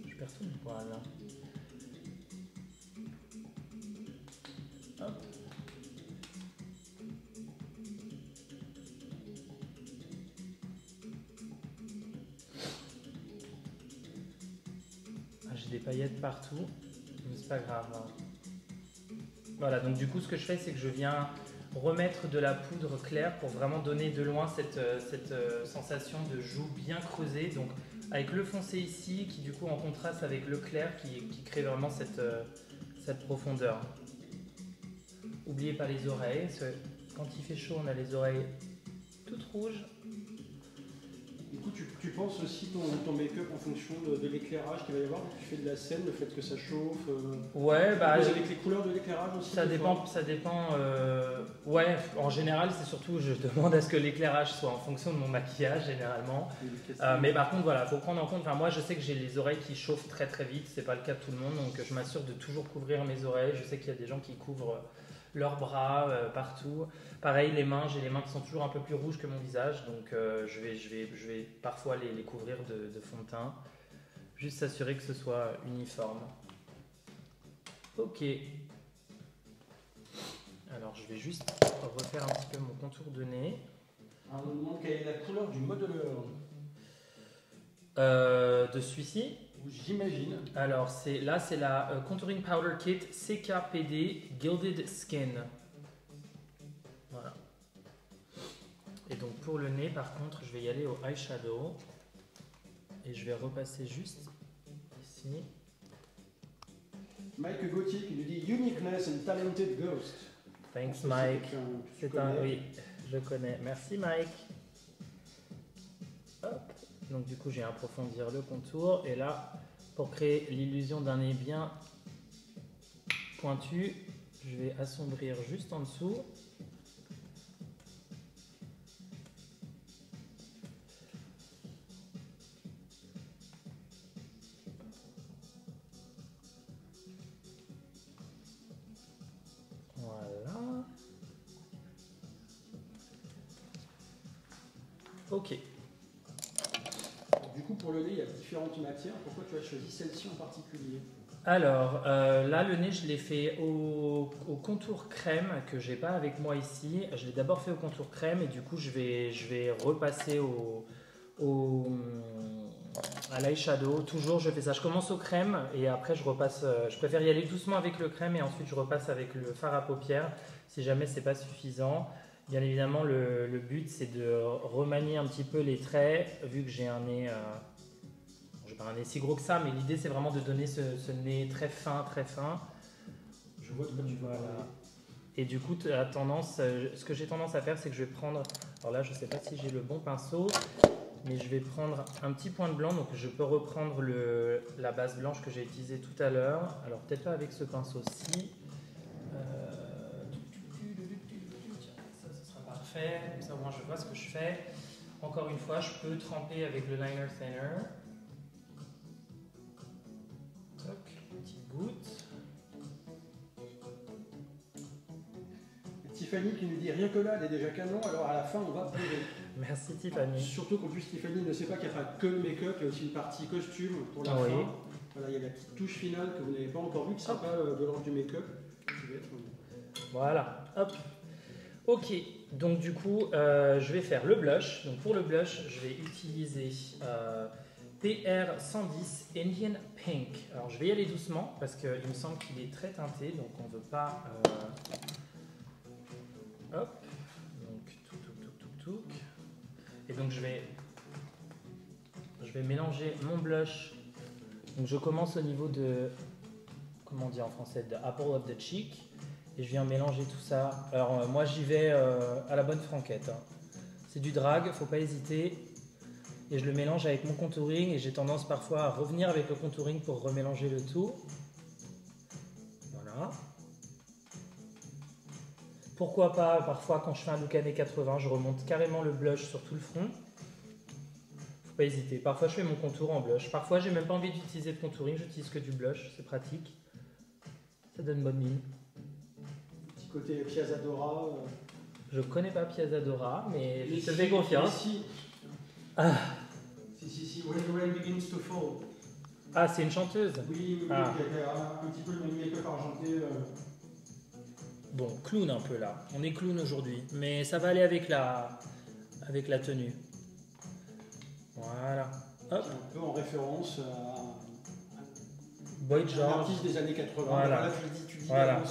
[SPEAKER 3] Je perds tout le poil. Hop. J'ai des paillettes partout, mais c'est pas grave. Voilà, donc du coup ce que je fais c'est que je viens remettre de la poudre claire pour vraiment donner de loin cette sensation de joue bien creusée. Donc avec le foncé ici qui du coup en contraste avec le clair qui crée vraiment cette profondeur. N'oubliez pas les oreilles, parce que quand il fait chaud on a les oreilles toutes rouges.
[SPEAKER 2] Du coup, tu penses aussi ton make-up en fonction de l'éclairage qu'il va y avoir, tu fais de la scène, le fait que ça chauffe.
[SPEAKER 3] Ouais, bah.
[SPEAKER 2] Avec les couleurs de l'éclairage aussi.
[SPEAKER 3] Ça dépend. Ouais, en général, c'est surtout, je demande à ce que l'éclairage soit en fonction de mon maquillage généralement. Mais par contre, voilà, faut prendre en compte. Enfin, moi, je sais que j'ai les oreilles qui chauffent très très vite. C'est pas le cas de tout le monde, donc je m'assure de toujours couvrir mes oreilles. Je sais qu'il y a des gens qui couvrent leurs bras partout. Pareil, les mains, j'ai les mains qui sont toujours un peu plus rouges que mon visage, donc je vais parfois les couvrir de fond de teint, juste s'assurer que ce soit uniforme. Ok. Alors je vais juste refaire un petit peu mon contour de nez.
[SPEAKER 2] Alors, on nous demande quelle est la couleur du modeleur.
[SPEAKER 3] De celui-ci.
[SPEAKER 2] J'imagine.
[SPEAKER 3] Alors là c'est la Contouring Powder Kit CKPD Gilded Skin. Voilà. Et donc pour le nez par contre je vais y aller au eyeshadow. Et je vais repasser juste ici.
[SPEAKER 2] Mike Gauthier qui nous dit Uniqueness and Talented Ghost.
[SPEAKER 3] Thanks Mike. C'est un... Oui, je connais. Merci Mike. Hop. Donc du coup, j'ai approfondir le contour. Et là, pour créer l'illusion d'un nez bien pointu, je vais assombrir juste en dessous. Voilà. Ok.
[SPEAKER 2] Du coup, pour le nez, il y a différentes matières. Pourquoi tu as choisi celle-ci en particulier?
[SPEAKER 3] Alors, là, le nez, je l'ai fait au contour crème que j'ai pas avec moi ici. Je l'ai d'abord fait au contour crème et du coup, je vais repasser à l'eyeshadow. Toujours, je fais ça. Je commence au crème et après, je repasse. Je préfère y aller doucement avec le crème et ensuite, je repasse avec le fard à paupières si jamais c'est pas suffisant. Bien évidemment, le but, c'est de remanier un petit peu les traits vu que j'ai un nez. J'ai pas un nez si gros que ça, mais l'idée c'est vraiment de donner ce nez très fin, très fin.
[SPEAKER 2] Je vois de quoi tu
[SPEAKER 3] voilà. Et du coup, ce que j'ai tendance à faire, c'est que je vais prendre. Alors là, je sais pas si j'ai le bon pinceau, mais je vais prendre un petit point de blanc. Donc je peux reprendre la base blanche que j'ai utilisée tout à l'heure. Alors peut-être pas avec ce pinceau-ci. Ça, ce sera parfait. Comme ça, au moins, je vois ce que je fais. Encore une fois, je peux tremper avec le liner thinner. Toc, petite goutte.
[SPEAKER 2] Tiffany qui nous dit rien que là, elle est déjà canon, alors à la fin on va pleurer.
[SPEAKER 3] Merci Tiffany.
[SPEAKER 2] Surtout qu'en plus Tiffany ne sait pas qu'il n'y a pas que le make-up, il y a aussi une partie costume pour la
[SPEAKER 3] Oui.
[SPEAKER 2] fin. Voilà, il y a la petite touche finale que vous n'avez pas encore vue, qui ne sera pas de l'ordre du make-up. Voilà,
[SPEAKER 3] hop. Ok, donc du coup, je vais faire le blush. Donc pour le blush, je vais utiliser PR110 Indian Pink. Alors je vais y aller doucement parce qu'il me semble qu'il est très teinté, donc on ne veut pas... Hop, donc tout. Et donc je vais mélanger mon blush. Donc je commence au niveau de, comment on dit en français, de apple of the cheek. Et je viens mélanger tout ça. Alors moi j'y vais à la bonne franquette. Hein. C'est du drag, faut pas hésiter. Et je le mélange avec mon contouring et j'ai tendance parfois à revenir avec le contouring pour remélanger le tout. Voilà. Pourquoi pas, parfois quand je fais un look années 80, je remonte carrément le blush sur tout le front. Faut pas hésiter. Parfois je fais mon contour en blush. Parfois j'ai même pas envie d'utiliser de contouring, j'utilise que du blush, c'est pratique. Ça donne bonne mine.
[SPEAKER 2] Petit côté Piazzadora.
[SPEAKER 3] Je connais pas Piazzadora, mais je te fais confiance.
[SPEAKER 2] Si. Si, When the Rain Begins to Fall.
[SPEAKER 3] Ah, c'est une chanteuse?
[SPEAKER 2] Oui,
[SPEAKER 3] ah.
[SPEAKER 2] Il y a un petit peu le même make-up argenté.
[SPEAKER 3] Bon, clown un peu là. On est clown aujourd'hui, mais ça va aller avec la tenue. Voilà. Hop.
[SPEAKER 2] C'est un peu en référence à
[SPEAKER 3] Boy George.
[SPEAKER 2] Un artiste des années 80.
[SPEAKER 3] Voilà.
[SPEAKER 2] Là, tu dis
[SPEAKER 3] voilà.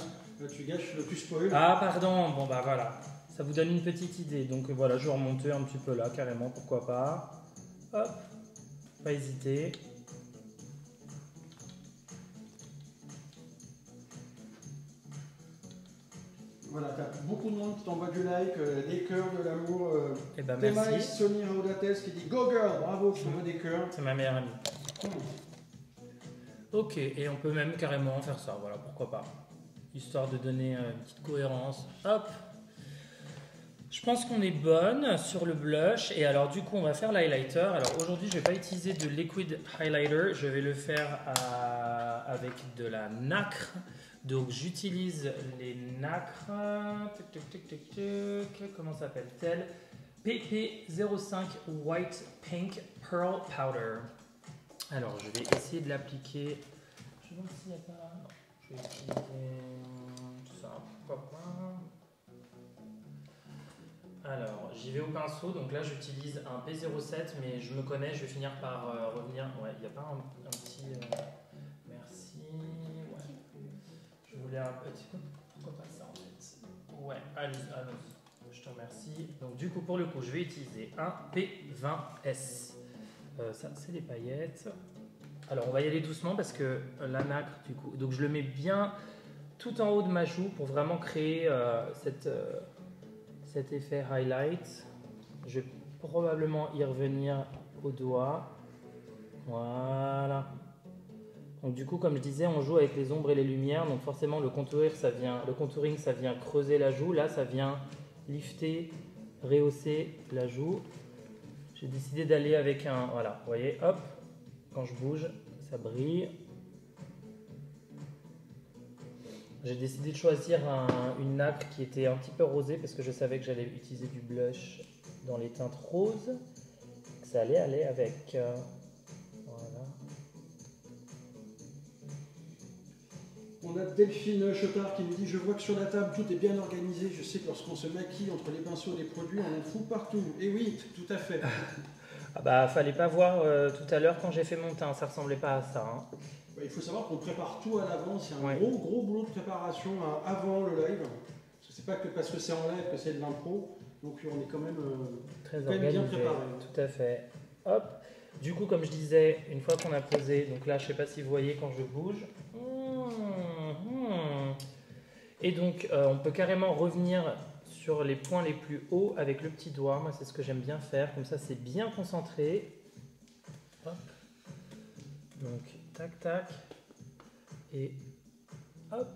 [SPEAKER 2] là, tu gâches le plus spoil.
[SPEAKER 3] Ah, pardon. Bon, bah voilà. Ça vous donne une petite idée. Donc voilà, je vais remonter un petit peu là, carrément, pourquoi pas. Hop. Pas hésiter.
[SPEAKER 2] Voilà, t'as beaucoup de monde qui t'envoie du like, des cœurs, de l'amour.
[SPEAKER 3] Eh ben
[SPEAKER 2] Thémaïs,
[SPEAKER 3] merci.
[SPEAKER 2] Sony Raudates qui dit Go girl, bravo, qui t'envoie des cœurs.
[SPEAKER 3] C'est ma meilleure amie. Ok, et on peut même carrément faire ça, voilà, pourquoi pas. Histoire de donner une petite cohérence. Hop. Je pense qu'on est bonne sur le blush. Et alors du coup, on va faire l'highlighter. Alors aujourd'hui, je ne vais pas utiliser de liquid highlighter. Je vais le faire avec de la nacre. Donc j'utilise les nacres. Comment s'appelle-t-elle? PP05 White Pink Pearl Powder. Alors je vais essayer de l'appliquer. Je vais voir s'il n'y a pas. Non, je vais utiliser ça. Pourquoi pas. Alors j'y vais au pinceau. Donc là j'utilise un P07, mais je me connais, je vais finir par revenir. Ouais, il n'y a pas un petit. Merci. Ouais. Je voulais un petit. Pourquoi pas ça en fait? Ouais, allez, je te remercie. Donc du coup pour le coup je vais utiliser un P20S. Ça c'est les paillettes. Alors on va y aller doucement parce que la nacre du coup, donc je le mets bien tout en haut de ma joue pour vraiment créer cet effet highlight. Je vais probablement y revenir au doigt. Voilà. Donc du coup, comme je disais, on joue avec les ombres et les lumières. Donc forcément, le contouring, ça vient creuser la joue. Là, ça vient lifter, rehausser la joue. J'ai décidé d'aller avec un... Voilà, vous voyez, hop, quand je bouge, ça brille. J'ai décidé de choisir une nacre qui était un petit peu rosée parce que je savais que j'allais utiliser du blush dans les teintes roses. Que ça allait aller avec... voilà.
[SPEAKER 2] On a Delphine Chotard qui nous dit « Je vois que sur la table, tout est bien organisé. Je sais que lorsqu'on se maquille entre les pinceaux et les produits, on en fout partout. » Et oui, tout à fait.
[SPEAKER 3] Ah bah, fallait pas voir tout à l'heure quand j'ai fait mon teint, ça ressemblait pas à ça. Hein.
[SPEAKER 2] Il faut savoir qu'on prépare tout à l'avance. Il y a un
[SPEAKER 3] Ouais.
[SPEAKER 2] gros boulot de préparation avant le live. C'est pas que parce que c'est en live que c'est de l'impro. Donc on est quand même,
[SPEAKER 3] Très
[SPEAKER 2] bien
[SPEAKER 3] organisé,
[SPEAKER 2] préparé.
[SPEAKER 3] tout à fait. Hop. Du coup, comme je disais, une fois qu'on a posé, donc là, je sais pas si vous voyez quand je bouge. Et donc, on peut carrément revenir sur les points les plus hauts avec le petit doigt. Moi, c'est ce que j'aime bien faire. Comme ça, c'est bien concentré. Hop. Donc, tac, tac. Et hop.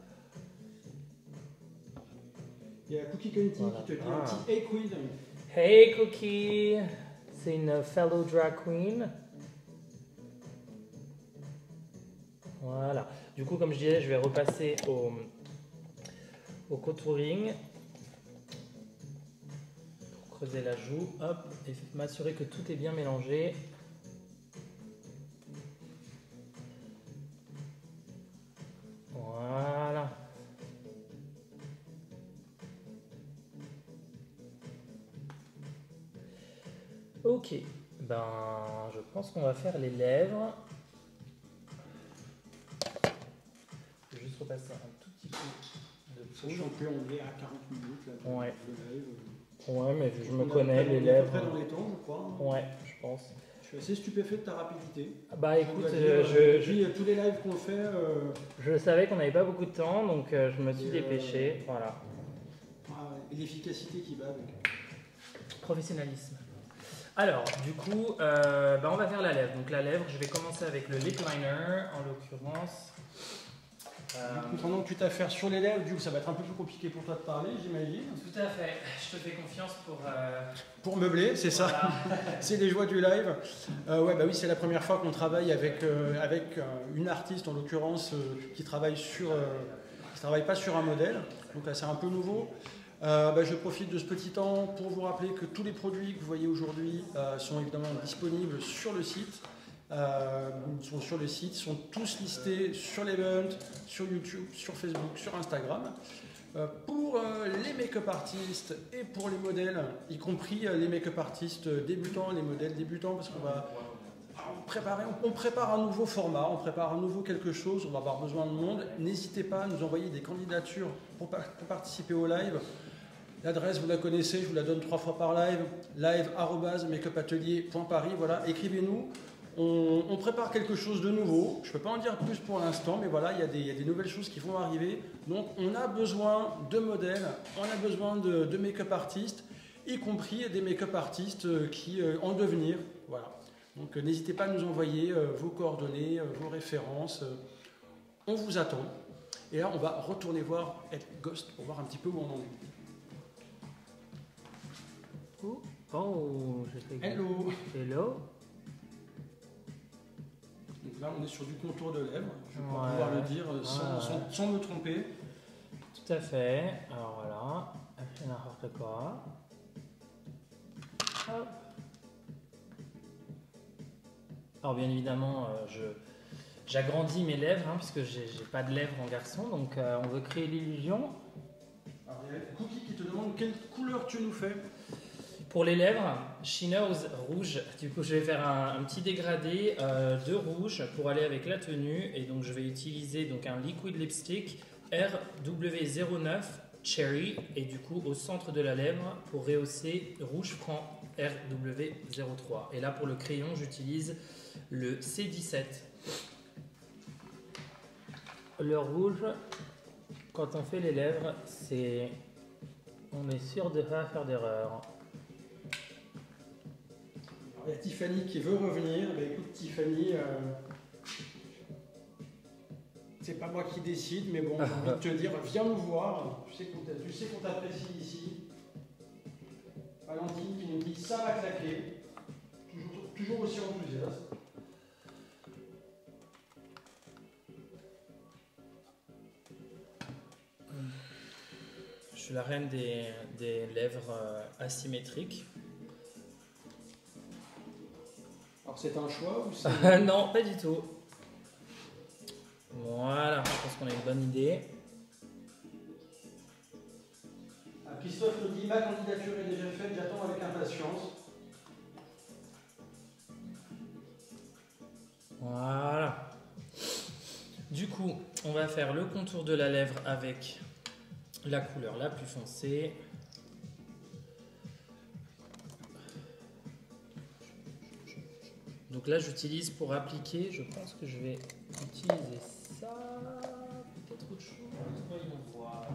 [SPEAKER 2] Il y a Cookie Conti
[SPEAKER 3] Voilà.
[SPEAKER 2] qui te dit un petit Hey Queen.
[SPEAKER 3] Hey Cookie, c'est une fellow drag queen. Voilà. Du coup, comme je disais, je vais repasser au contouring pour creuser la joue. Hop, et m'assurer que tout est bien mélangé. Voilà. Ok, ben je pense qu'on va faire les lèvres. Je vais juste repasser un tout petit peu de
[SPEAKER 2] Sachant
[SPEAKER 3] poudre.
[SPEAKER 2] qu'on est à 40 minutes là,
[SPEAKER 3] Ouais.
[SPEAKER 2] de live.
[SPEAKER 3] Ouais, mais je me
[SPEAKER 2] On est
[SPEAKER 3] connais,
[SPEAKER 2] à peu
[SPEAKER 3] les
[SPEAKER 2] près- on est à peu
[SPEAKER 3] lèvres.
[SPEAKER 2] près dans les temps, je crois.
[SPEAKER 3] Ouais, je pense.
[SPEAKER 2] Je suis assez stupéfait de ta rapidité.
[SPEAKER 3] Bah écoute,
[SPEAKER 2] On va dire, depuis tous les lives qu'on fait,
[SPEAKER 3] je savais qu'on n'avait pas beaucoup de temps, donc je me suis
[SPEAKER 2] Et,
[SPEAKER 3] dépêché. Voilà.
[SPEAKER 2] et l'efficacité qui va avec.
[SPEAKER 3] Professionnalisme. Alors, du coup, on va faire la lèvre. Donc la lèvre, je vais commencer avec le lip liner, en l'occurrence.
[SPEAKER 2] Du coup, pendant que tu t'affaires sur les lèvres, du coup, ça va être un peu plus compliqué pour toi de parler, j'imagine.
[SPEAKER 3] Tout à fait. Je te fais confiance pour...
[SPEAKER 2] Pour meubler, c'est ça.
[SPEAKER 3] voilà.
[SPEAKER 2] C'est les joies du live. Ouais, bah oui, c'est la première fois qu'on travaille avec une artiste, en l'occurrence, qui travaille pas sur un modèle. Donc là, c'est un peu nouveau. Je profite de ce petit temps pour vous rappeler que tous les produits que vous voyez aujourd'hui sont évidemment disponibles sur le site. Sont tous listés sur l'event, sur YouTube, sur Facebook, sur Instagram. Pour les make-up artistes et pour les modèles, y compris les make-up artistes débutants, les modèles débutants, parce qu'on va on prépare un nouveau format, on prépare un nouveau quelque chose, on va avoir besoin de monde. N'hésitez pas à nous envoyer des candidatures pour participer au live. L'adresse, vous la connaissez, je vous la donne 3 fois par live, live@makeupatelier.paris, voilà, écrivez-nous. On prépare quelque chose de nouveau, je ne peux pas en dire plus pour l'instant, mais voilà, il y a des nouvelles choses qui vont arriver. Donc on a besoin de modèles, on a besoin de make-up artistes, y compris des make-up artistes qui en devenir. Voilà. Donc n'hésitez pas à nous envoyer vos coordonnées, vos références. On vous attend. Et là, on va retourner voir Ed Ghost pour voir un petit peu où on en est.
[SPEAKER 3] Oh, je fais...
[SPEAKER 2] Hello.
[SPEAKER 3] Hello.
[SPEAKER 2] Donc là, on est sur du contour de lèvres, je vais
[SPEAKER 3] Ouais.
[SPEAKER 2] pouvoir le dire sans,
[SPEAKER 3] Ouais.
[SPEAKER 2] sans me tromper.
[SPEAKER 3] Tout à fait. Alors voilà. Après, n'importe quoi. Hop. Alors bien évidemment, j'agrandis mes lèvres, hein, puisque j'ai pas de lèvres en garçon, donc on veut créer l'illusion.
[SPEAKER 2] Alors, il y a Cookie qui te demande quelle couleur tu nous fais.
[SPEAKER 3] Pour les lèvres, She Knows rouge. Du coup, je vais faire un petit dégradé de rouge pour aller avec la tenue. Et donc, je vais utiliser donc, un liquid lipstick RW09 Cherry. Et du coup, au centre de la lèvre pour rehausser rouge franc. RW03. Et là, pour le crayon, j'utilise le C17. Le rouge, quand on fait les lèvres, on est sûr de ne pas faire d'erreur.
[SPEAKER 2] Il y a Tiffany qui veut revenir. Bah, écoute, Tiffany, c'est pas moi qui décide, mais bon, j'ai envie de te dire, viens nous voir. Tu sais qu'on t'apprécie ici. Valentine qui nous dit ça va claquer. Toujours aussi enthousiaste.
[SPEAKER 3] Je suis la reine des lèvres asymétriques.
[SPEAKER 2] Alors c'est un choix ou c'est...
[SPEAKER 3] Non, pas du tout. Voilà, je pense qu'on a une bonne idée.
[SPEAKER 2] Christophe nous dit ma candidature est déjà faite, j'attends avec impatience.
[SPEAKER 3] Voilà. Du coup, on va faire le contour de la lèvre avec la couleur la plus foncée. Donc là, j'utilise pour appliquer, je pense que je vais utiliser ça. Peut-être autre chose. Voyons voir.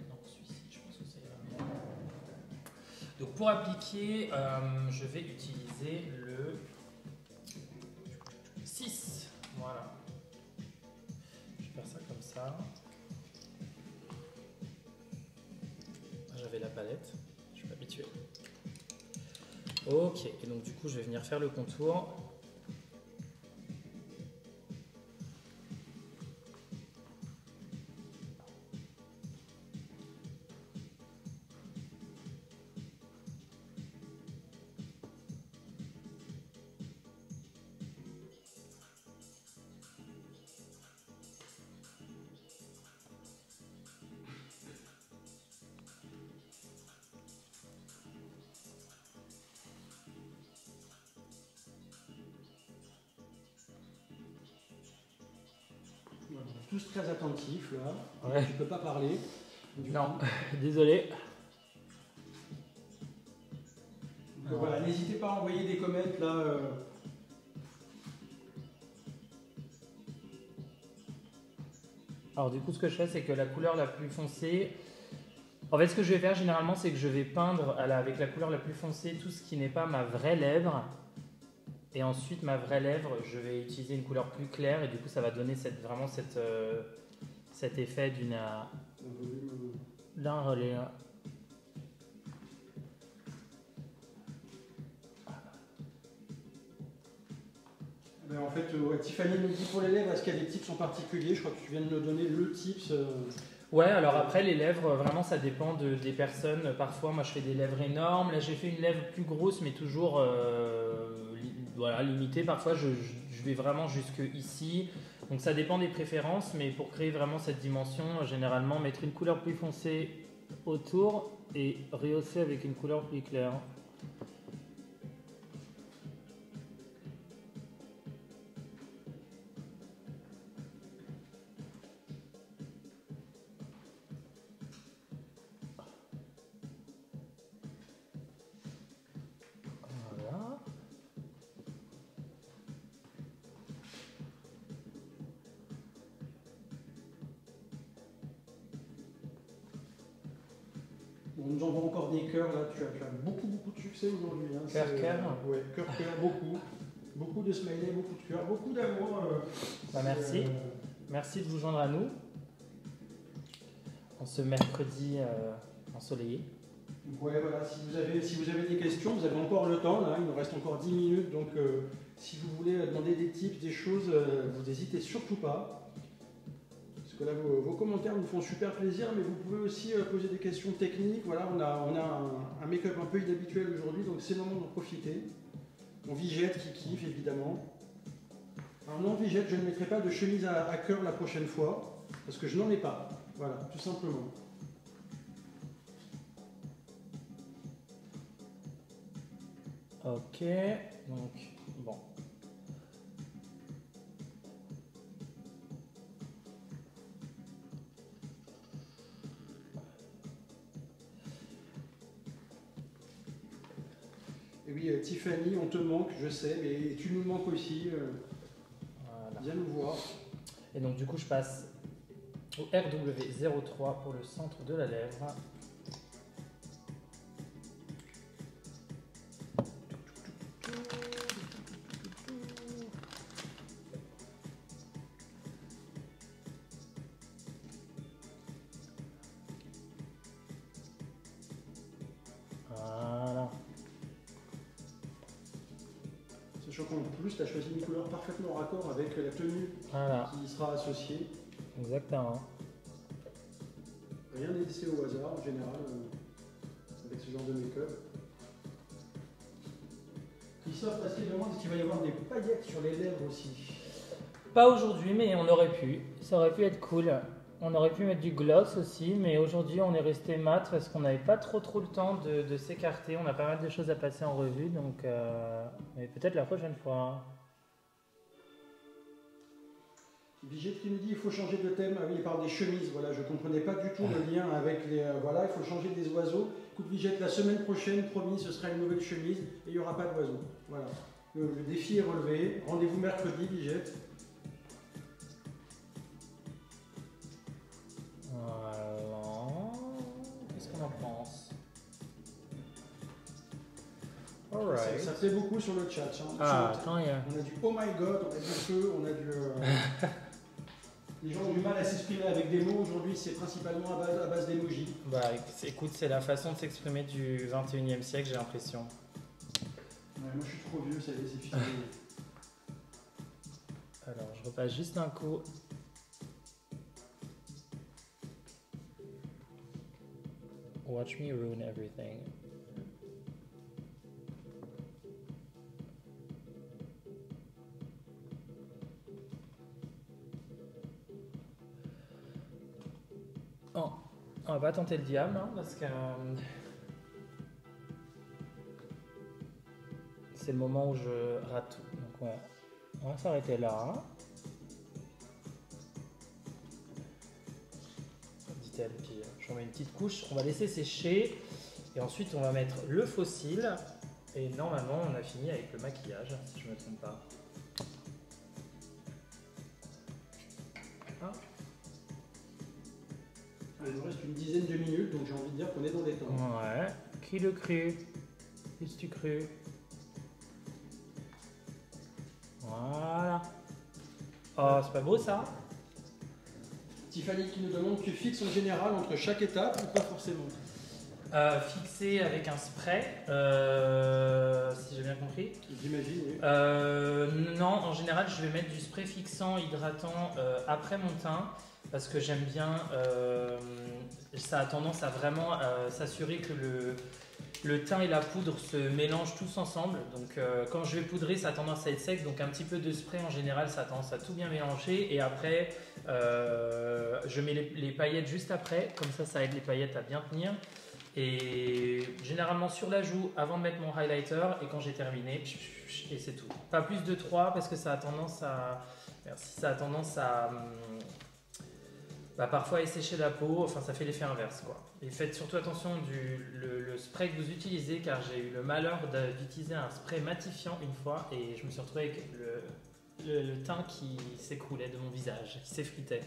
[SPEAKER 3] Non, celui-ci, je pense que ça ira bien. Donc pour appliquer, je vais utiliser le 6. Voilà. Je vais faire ça comme ça. J'avais la palette, je suis pas habitué. Ok, et donc du coup je vais venir faire le contour.
[SPEAKER 2] Tous très attentifs là.
[SPEAKER 3] Ouais.
[SPEAKER 2] Je peux pas parler.
[SPEAKER 3] Non, désolé.
[SPEAKER 2] Donc, voilà, n'hésitez pas à envoyer des comments là.
[SPEAKER 3] Alors du coup ce que je fais c'est que la couleur la plus foncée, en fait ce que je vais faire généralement c'est que je vais peindre avec la couleur la plus foncée tout ce qui n'est pas ma vraie lèvre, et ensuite ma vraie lèvre je vais utiliser une couleur plus claire et du coup ça va donner vraiment cet effet d'un relais.
[SPEAKER 2] Ben, en fait, Tiffany nous dit pour les lèvres, est-ce qu'il y a des tips en particulier? Je crois que tu viens de nous donner le tips.
[SPEAKER 3] Ouais, alors après les lèvres, vraiment ça dépend des personnes. Parfois moi je fais des lèvres énormes, là j'ai fait une lèvre plus grosse mais toujours voilà, limitée. Parfois je vais vraiment jusque ici. Donc ça dépend des préférences, mais pour créer vraiment cette dimension, généralement mettre une couleur plus foncée autour et rehausser avec une couleur plus claire. Voilà.
[SPEAKER 2] On nous envoie encore des cœurs là, tu as beaucoup de succès aujourd'hui. Hein.
[SPEAKER 3] Cœur.
[SPEAKER 2] Ouais, cœur, beaucoup. Beaucoup de smileys, beaucoup de cœurs, beaucoup d'amour.
[SPEAKER 3] Bah, merci. Merci de vous joindre à nous en ce mercredi ensoleillé.
[SPEAKER 2] Ouais, voilà, si vous avez des questions, vous avez encore le temps, là, il nous reste encore 10 minutes, donc si vous voulez demander des tips, des choses, vous n'hésitez surtout pas. Parce que là, vos commentaires nous font super plaisir, mais vous pouvez aussi poser des questions techniques. Voilà, on a un make-up un peu inhabituel aujourd'hui, donc c'est le moment d'en profiter. On Vigette qui kiffe, évidemment. Alors non, Vigette, je ne mettrai pas de chemise à cœur la prochaine fois, parce que je n'en ai pas. Voilà, tout simplement.
[SPEAKER 3] Ok, donc bon.
[SPEAKER 2] Et oui, Tiffany, on te manque, je sais, mais tu nous manques aussi.
[SPEAKER 3] Voilà.
[SPEAKER 2] Viens nous voir.
[SPEAKER 3] Et donc du coup je passe au RW03 pour le centre de la lèvre. Voilà.
[SPEAKER 2] Sachant qu'en plus, tu as choisi une couleur parfaitement raccord avec la tenue
[SPEAKER 3] Voilà.
[SPEAKER 2] qui y sera associée.
[SPEAKER 3] Exactement.
[SPEAKER 2] Rien n'est laissé au hasard en général avec ce genre de make-up. Christophe, parce qu'il demande est-ce qu'il va y avoir des paillettes sur les lèvres aussi.
[SPEAKER 3] Pas aujourd'hui, mais on aurait pu. Ça aurait pu être cool. On aurait pu mettre du gloss aussi, mais aujourd'hui on est resté mat parce qu'on n'avait pas trop le temps de s'écarter. On a pas mal de choses à passer en revue, donc mais peut-être la prochaine fois.
[SPEAKER 2] Vigette qui nous dit il faut changer de thème. Ah oui, il parle des chemises. Voilà, je ne comprenais pas du tout le lien avec les. Voilà, il faut changer des oiseaux. Écoute, Vigette, la semaine prochaine, promis, ce sera une nouvelle chemise et il n'y aura pas d'oiseaux. Voilà. Le défi est relevé. Rendez-vous mercredi, Vigette.
[SPEAKER 3] Voilà. Qu'est-ce qu'on en pense? Alright.
[SPEAKER 2] Ça plaît beaucoup sur le chat. Hein.
[SPEAKER 3] Ah, attends, il y a...
[SPEAKER 2] On a du oh my god, on a du feu, on a du. Les gens ont du mal à s'exprimer avec des mots. Aujourd'hui, c'est principalement à base d'émojis.
[SPEAKER 3] Bah écoute, c'est la façon de s'exprimer du 21e siècle, j'ai l'impression.
[SPEAKER 2] Ouais, moi, je suis trop vieux, ça y est, c'est fini.
[SPEAKER 3] Alors, je repasse juste un coup. Watch me ruin everything. Oh, on va pas tenter le diable, hein, parce que c'est le moment où je rate tout. Donc ouais, on va s'arrêter là. Dit-elle, puis j'en mets une petite couche. On va laisser sécher et ensuite on va mettre le faux cil. Et normalement, on a fini avec le maquillage, si je ne me trompe pas. Ah.
[SPEAKER 2] Il nous reste une dizaine de minutes, donc j'ai envie de dire qu'on est dans des temps.
[SPEAKER 3] Ouais, qui le crut? Qu'est-ce que tu crus? Voilà. Oh, c'est pas beau ça?
[SPEAKER 2] Tiffany qui nous demande tu fixes en général entre chaque étape ou pas forcément?
[SPEAKER 3] Fixé avec un spray, si j'ai bien compris.
[SPEAKER 2] J'imagine, oui.
[SPEAKER 3] Non, en général, je vais mettre du spray fixant, hydratant après mon teint parce que j'aime bien. Ça a tendance à vraiment s'assurer que le teint et la poudre se mélangent tous ensemble. Donc, quand je vais poudrer, ça a tendance à être sec. Donc, un petit peu de spray en général, ça a tendance à tout bien mélanger. Et après, je mets les paillettes juste après. Comme ça aide les paillettes à bien tenir. Et généralement sur la joue avant de mettre mon highlighter et quand j'ai terminé et c'est tout. Pas plus de 3 parce que ça a tendance à parfois essécher la peau, enfin ça fait l'effet inverse quoi. Et faites surtout attention le spray que vous utilisez car j'ai eu le malheur d'utiliser un spray matifiant une fois et je me suis retrouvé avec le teint qui s'écroulait de mon visage, qui s'effritait.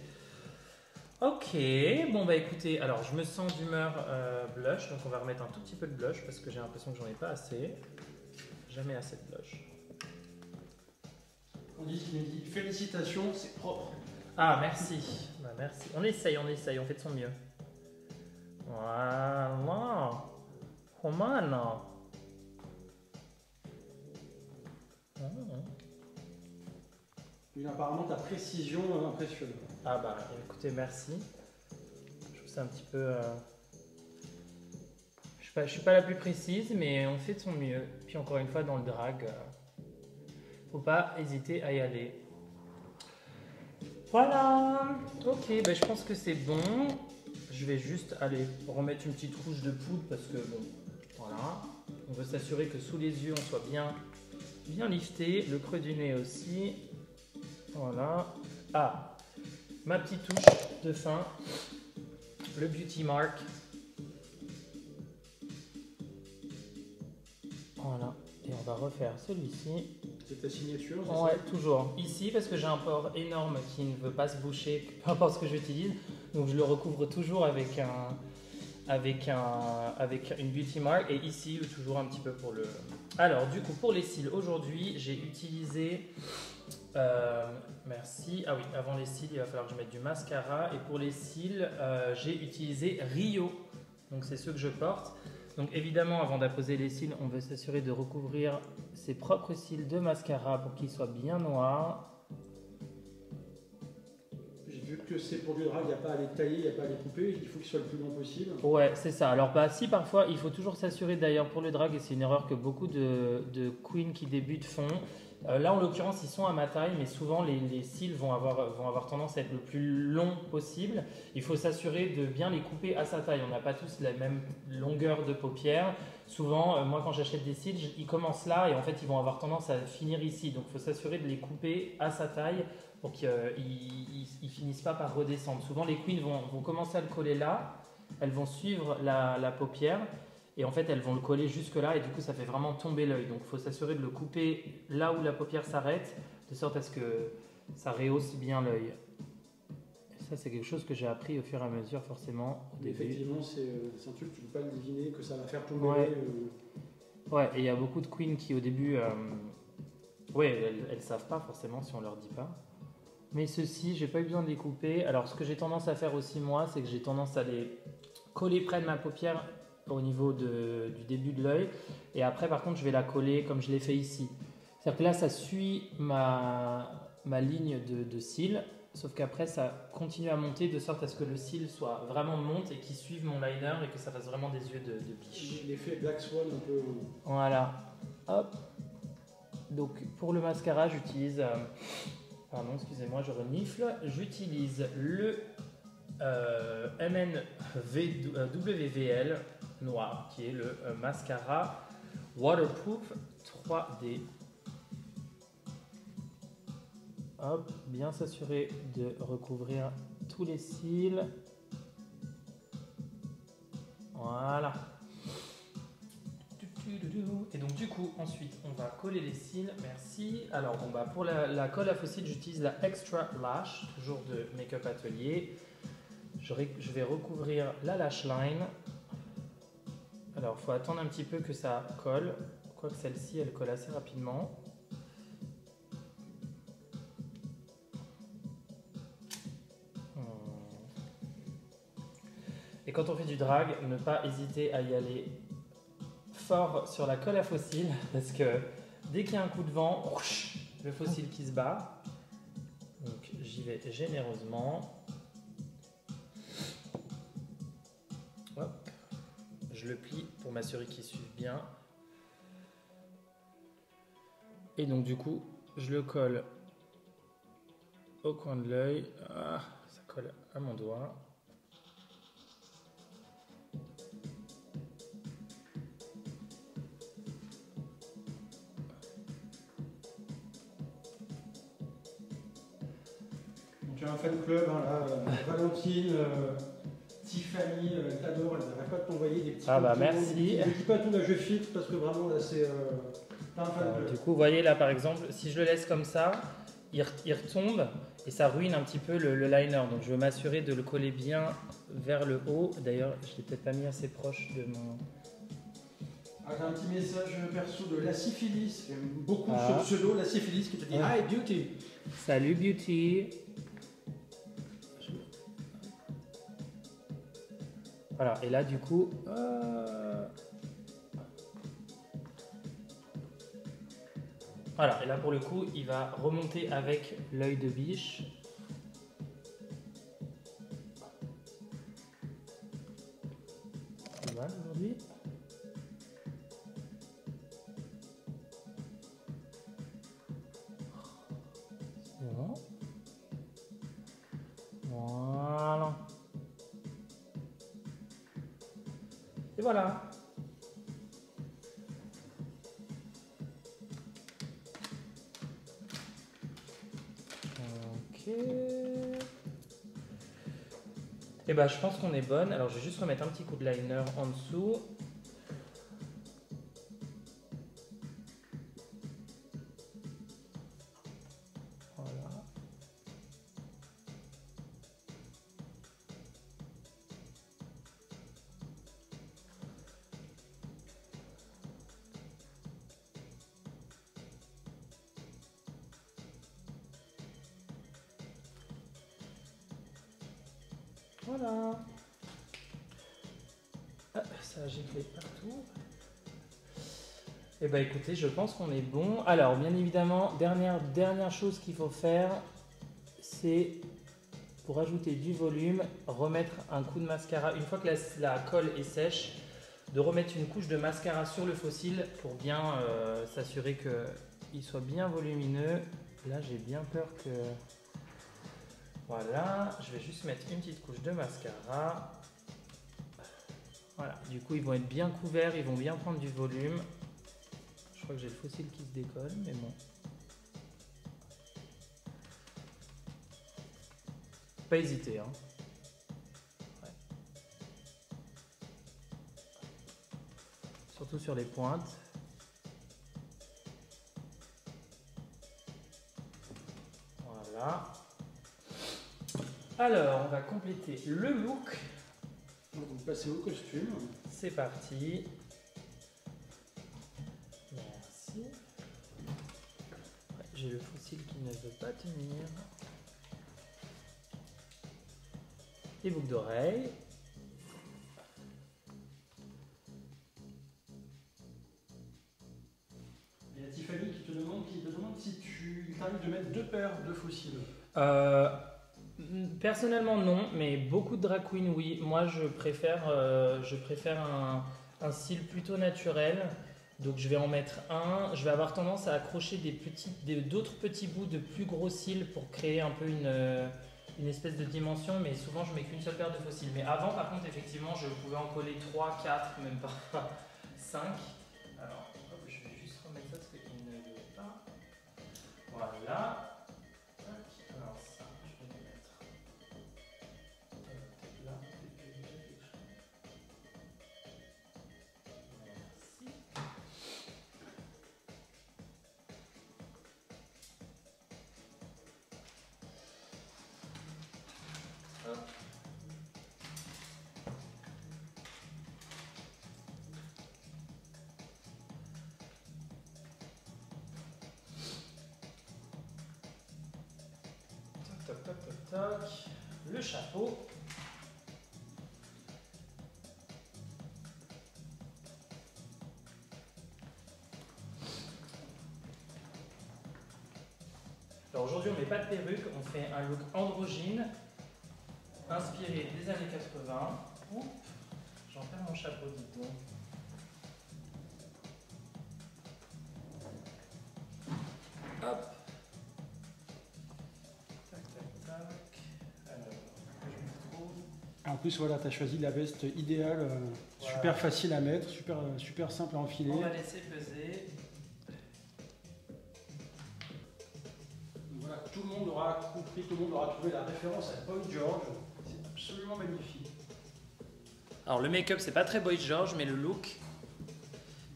[SPEAKER 3] Ok, bon bah écoutez, alors je me sens d'humeur blush, donc on va remettre un tout petit peu de blush parce que j'ai l'impression que j'en ai pas assez. Jamais assez de blush.
[SPEAKER 2] On dit félicitations, c'est propre.
[SPEAKER 3] Ah merci, bah, merci. On essaye, on fait de son mieux. Voilà, Roman.
[SPEAKER 2] Apparemment ta précision impressionne.
[SPEAKER 3] Ah bah écoutez, merci. Je trouve ça un petit peu... Je suis pas la plus précise, mais on fait de son mieux. Puis encore une fois, dans le drag, faut pas hésiter à y aller. Voilà. Ok, bah, je pense que c'est bon. Je vais juste aller remettre une petite couche de poudre parce que bon, voilà. On veut s'assurer que sous les yeux, on soit bien lifté. Le creux du nez aussi. Voilà. Ah, ma petite touche de fin, le Beauty Mark. Voilà. Et on va refaire celui-ci.
[SPEAKER 2] C'est ta signature, c'est
[SPEAKER 3] Ouais,
[SPEAKER 2] ça?
[SPEAKER 3] toujours. Ici, parce que j'ai un port énorme qui ne veut pas se boucher, peu importe ce que j'utilise. Donc je le recouvre toujours avec une beauty mark. Et ici, toujours un petit peu pour le... Alors, du coup, pour les cils, aujourd'hui, j'ai utilisé... merci. Ah oui, avant les cils, il va falloir que je mette du mascara. Et pour les cils, j'ai utilisé Rio. Donc c'est ceux que je porte. Donc évidemment, avant d'apposer les cils, on veut s'assurer de recouvrir ses propres cils de mascara pour qu'ils soient bien noirs.
[SPEAKER 2] J'ai vu que c'est pour du drag, il n'y a pas à les tailler, il n'y a pas à les couper, il faut qu'ils soient le plus long possible.
[SPEAKER 3] Ouais, c'est ça. Alors bah si parfois, il faut toujours s'assurer d'ailleurs pour le drag, et c'est une erreur que beaucoup de queens qui débutent font. Là en l'occurrence, ils sont à ma taille, mais souvent les cils vont avoir tendance à être le plus long possible. Il faut s'assurer de bien les couper à sa taille. On n'a pas tous la même longueur de paupières. Souvent, moi quand j'achète des cils, ils commencent là et en fait ils vont avoir tendance à finir ici. Donc il faut s'assurer de les couper à sa taille pour qu'ils ne finissent pas par redescendre. Souvent les queens vont commencer à le coller là, elles vont suivre la paupière. Et en fait, elles vont le coller jusque là et du coup, ça fait vraiment tomber l'œil. Donc, il faut s'assurer de le couper là où la paupière s'arrête, de sorte à ce que ça rehausse bien l'œil. Ça, c'est quelque chose que j'ai appris au fur et à mesure, forcément. Au début.
[SPEAKER 2] Effectivement, c'est un truc que tu ne peux pas le deviner, que ça va faire tomber
[SPEAKER 3] Ouais.
[SPEAKER 2] l'œil.
[SPEAKER 3] Ouais, et il y a beaucoup de queens qui, au début, elles savent pas forcément si on leur dit pas. Mais ceux-ci, j'ai pas eu besoin de les couper. Alors, ce que j'ai tendance à faire aussi, moi, c'est que j'ai tendance à les coller près de ma paupière au niveau du début de l'œil, et après par contre je vais la coller comme je l'ai fait ici. C'est-à-dire que là ça suit ma ligne de cils, sauf qu'après ça continue à monter de sorte à ce que le cil soit vraiment monte et qu'il suive mon liner et que ça fasse vraiment des yeux de biche.
[SPEAKER 2] L'effet Black Swan un peu...
[SPEAKER 3] Voilà, hop. Donc pour le mascara j'utilise, pardon excusez-moi je renifle, j'utilise le MNWVL noir qui est le mascara waterproof 3D. Hop, bien s'assurer de recouvrir tous les cils. Voilà. Et donc du coup ensuite on va coller les cils, merci. Alors bon bah pour la colle à faux cils j'utilise la Extra Lash, toujours de Make-up Atelier. Je vais recouvrir la lash line. Alors, il faut attendre un petit peu que ça colle. Quoique celle-ci, elle colle assez rapidement. Et quand on fait du drag, ne pas hésiter à y aller fort sur la colle à faux cils. Parce que dès qu'il y a un coup de vent, le faux cil qui se bat. Donc, j'y vais généreusement. Hop. Je le plie pour m'assurer qu'il suive bien. Et donc du coup, je le colle au coin de l'œil. Ah, ça colle à mon doigt.
[SPEAKER 2] Tu as un fan club, hein, là, Valentine... Tiffany, t'adore, elle n'arrête pas de t'envoyer des petits...
[SPEAKER 3] Ah bah merci.
[SPEAKER 2] Je dis pas tout, là je filtre parce que vraiment là c'est...
[SPEAKER 3] Du coup, vous voyez là par exemple, si je le laisse comme ça, il retombe et ça ruine un petit peu le liner. Donc je veux m'assurer de le coller bien vers le haut. D'ailleurs, je l'ai peut-être pas mis assez proche de mon...
[SPEAKER 2] Ah, j'ai un petit message perso de la syphilis, j'aime beaucoup ce pseudo, la syphilis, qui te dit Hi Beauty.
[SPEAKER 3] Salut Beauty. Voilà, et là du coup, voilà, et là pour le coup, il va remonter avec l'œil de biche. C'est mal aujourd'hui. C'est bon. Voilà. Et voilà. Ok. Et bah je pense qu'on est bonne. Alors je vais juste remettre un petit coup de liner en dessous. Voilà. Ah, ça a giclé partout. Eh bien écoutez, je pense qu'on est bon. Alors bien évidemment, dernière chose qu'il faut faire, c'est pour ajouter du volume, remettre un coup de mascara. Une fois que la colle est sèche, de remettre une couche de mascara sur le fossile pour bien s'assurer qu'il soit bien volumineux. Là j'ai bien peur que... Voilà, je vais juste mettre une petite couche de mascara. Voilà, du coup ils vont être bien couverts, ils vont bien prendre du volume. Je crois que j'ai le fossile qui se décolle, mais bon. Pas hésiter, hein. Ouais. Surtout sur les pointes. Voilà. Alors, on va compléter le look.
[SPEAKER 2] Donc vous passez au costume.
[SPEAKER 3] C'est parti. Merci. Ouais, j'ai le fossile qui ne veut pas tenir. Les boucles d'oreilles.
[SPEAKER 2] Il y a Tiffany qui te demande si tu t'arrives de mettre 2 paires de fossiles.
[SPEAKER 3] Personnellement non, mais beaucoup de drag queens oui. Moi je préfère un style plutôt naturel. Donc je vais en mettre un. Je vais avoir tendance à accrocher d'autres petits bouts de plus gros cils pour créer un peu une espèce de dimension, mais souvent je mets qu'une seule paire de fossiles. Mais avant par contre effectivement je pouvais en coller 3, 4, même parfois 5. Alors hop, je vais juste remettre ça parce qu'il ne veut pas. Voilà. Alors ça, je vais le mettre là. Merci. Hop. Toc, toc, toc, toc. Le chapeau. Alors aujourd'hui on met pas de perruque, on fait un look androgyne, inspiré des années 80. Oups, j'en perds mon chapeau, dites donc. Hop. Tac, tac, tac. Alors, que je me trouve.
[SPEAKER 2] En plus, voilà, tu as choisi la veste idéale,
[SPEAKER 3] Voilà.
[SPEAKER 2] super facile à mettre, super simple à enfiler.
[SPEAKER 3] On va laisser peser.
[SPEAKER 2] Voilà, tout le monde aura compris, tout le monde aura trouvé la référence à Boy George. C'est absolument magnifique.
[SPEAKER 3] Alors le make-up c'est pas très Boy George, mais le look,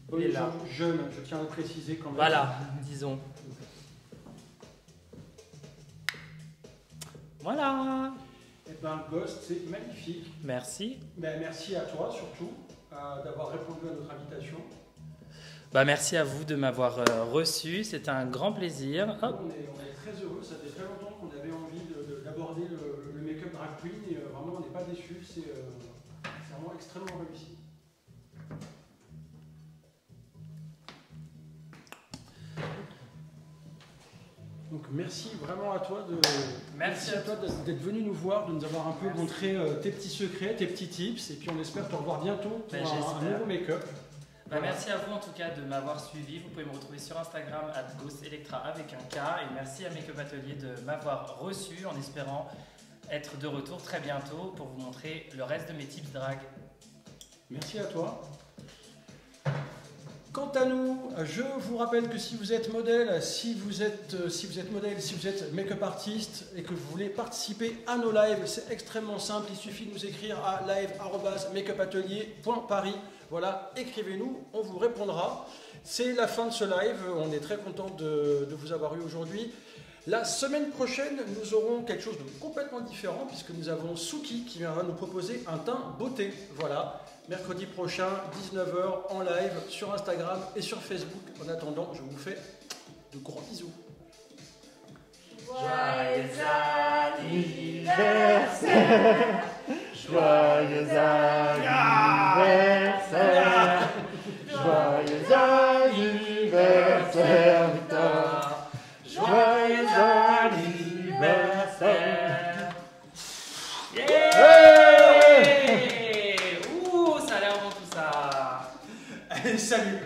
[SPEAKER 2] Boy
[SPEAKER 3] il est là.
[SPEAKER 2] George jeune, je tiens à le préciser quand même.
[SPEAKER 3] Voilà, disons. Voilà.
[SPEAKER 2] Et ben Ghost, c'est magnifique.
[SPEAKER 3] Merci.
[SPEAKER 2] Ben, merci à toi surtout d'avoir répondu à notre invitation.
[SPEAKER 3] Bah merci à vous de m'avoir reçu, c'était un grand plaisir. Hop.
[SPEAKER 2] On est très heureux, ça fait très longtemps qu'on avait envie d'aborder le make-up drag queen et vraiment on n'est pas déçus, c'est vraiment extrêmement réussi. Donc merci vraiment à toi
[SPEAKER 3] Merci à toi
[SPEAKER 2] d'être venu nous voir, de nous avoir un peu montré tes petits secrets, tes petits tips et puis on espère te revoir bientôt pour un nouveau make-up.
[SPEAKER 3] Bah, merci à vous en tout cas de m'avoir suivi. Vous pouvez me retrouver sur Instagram @ghostelectra avec un K. Et merci à Make Up Atelier de m'avoir reçu en espérant être de retour très bientôt pour vous montrer le reste de mes tips drag.
[SPEAKER 2] Merci à toi. Quant à nous, je vous rappelle que si vous êtes modèle, si vous êtes make-up artiste et que vous voulez participer à nos lives, c'est extrêmement simple. Il suffit de nous écrire à live@makeupatelier.paris. Voilà, écrivez-nous, on vous répondra. C'est la fin de ce live. On est très content de vous avoir eu aujourd'hui. La semaine prochaine, nous aurons quelque chose de complètement différent puisque nous avons Suki qui viendra nous proposer un teint beauté. Voilà, mercredi prochain, 19h en live sur Instagram et sur Facebook. En attendant, je vous fais de gros bisous.
[SPEAKER 4] Joyeux anniversaire.
[SPEAKER 1] Joyeux anniversaire. Joyeux anniversaire, Victor. Joyeux anniversaire.
[SPEAKER 4] Yeah! Ouh, ça a l'air bon tout ça.
[SPEAKER 2] Allez, salut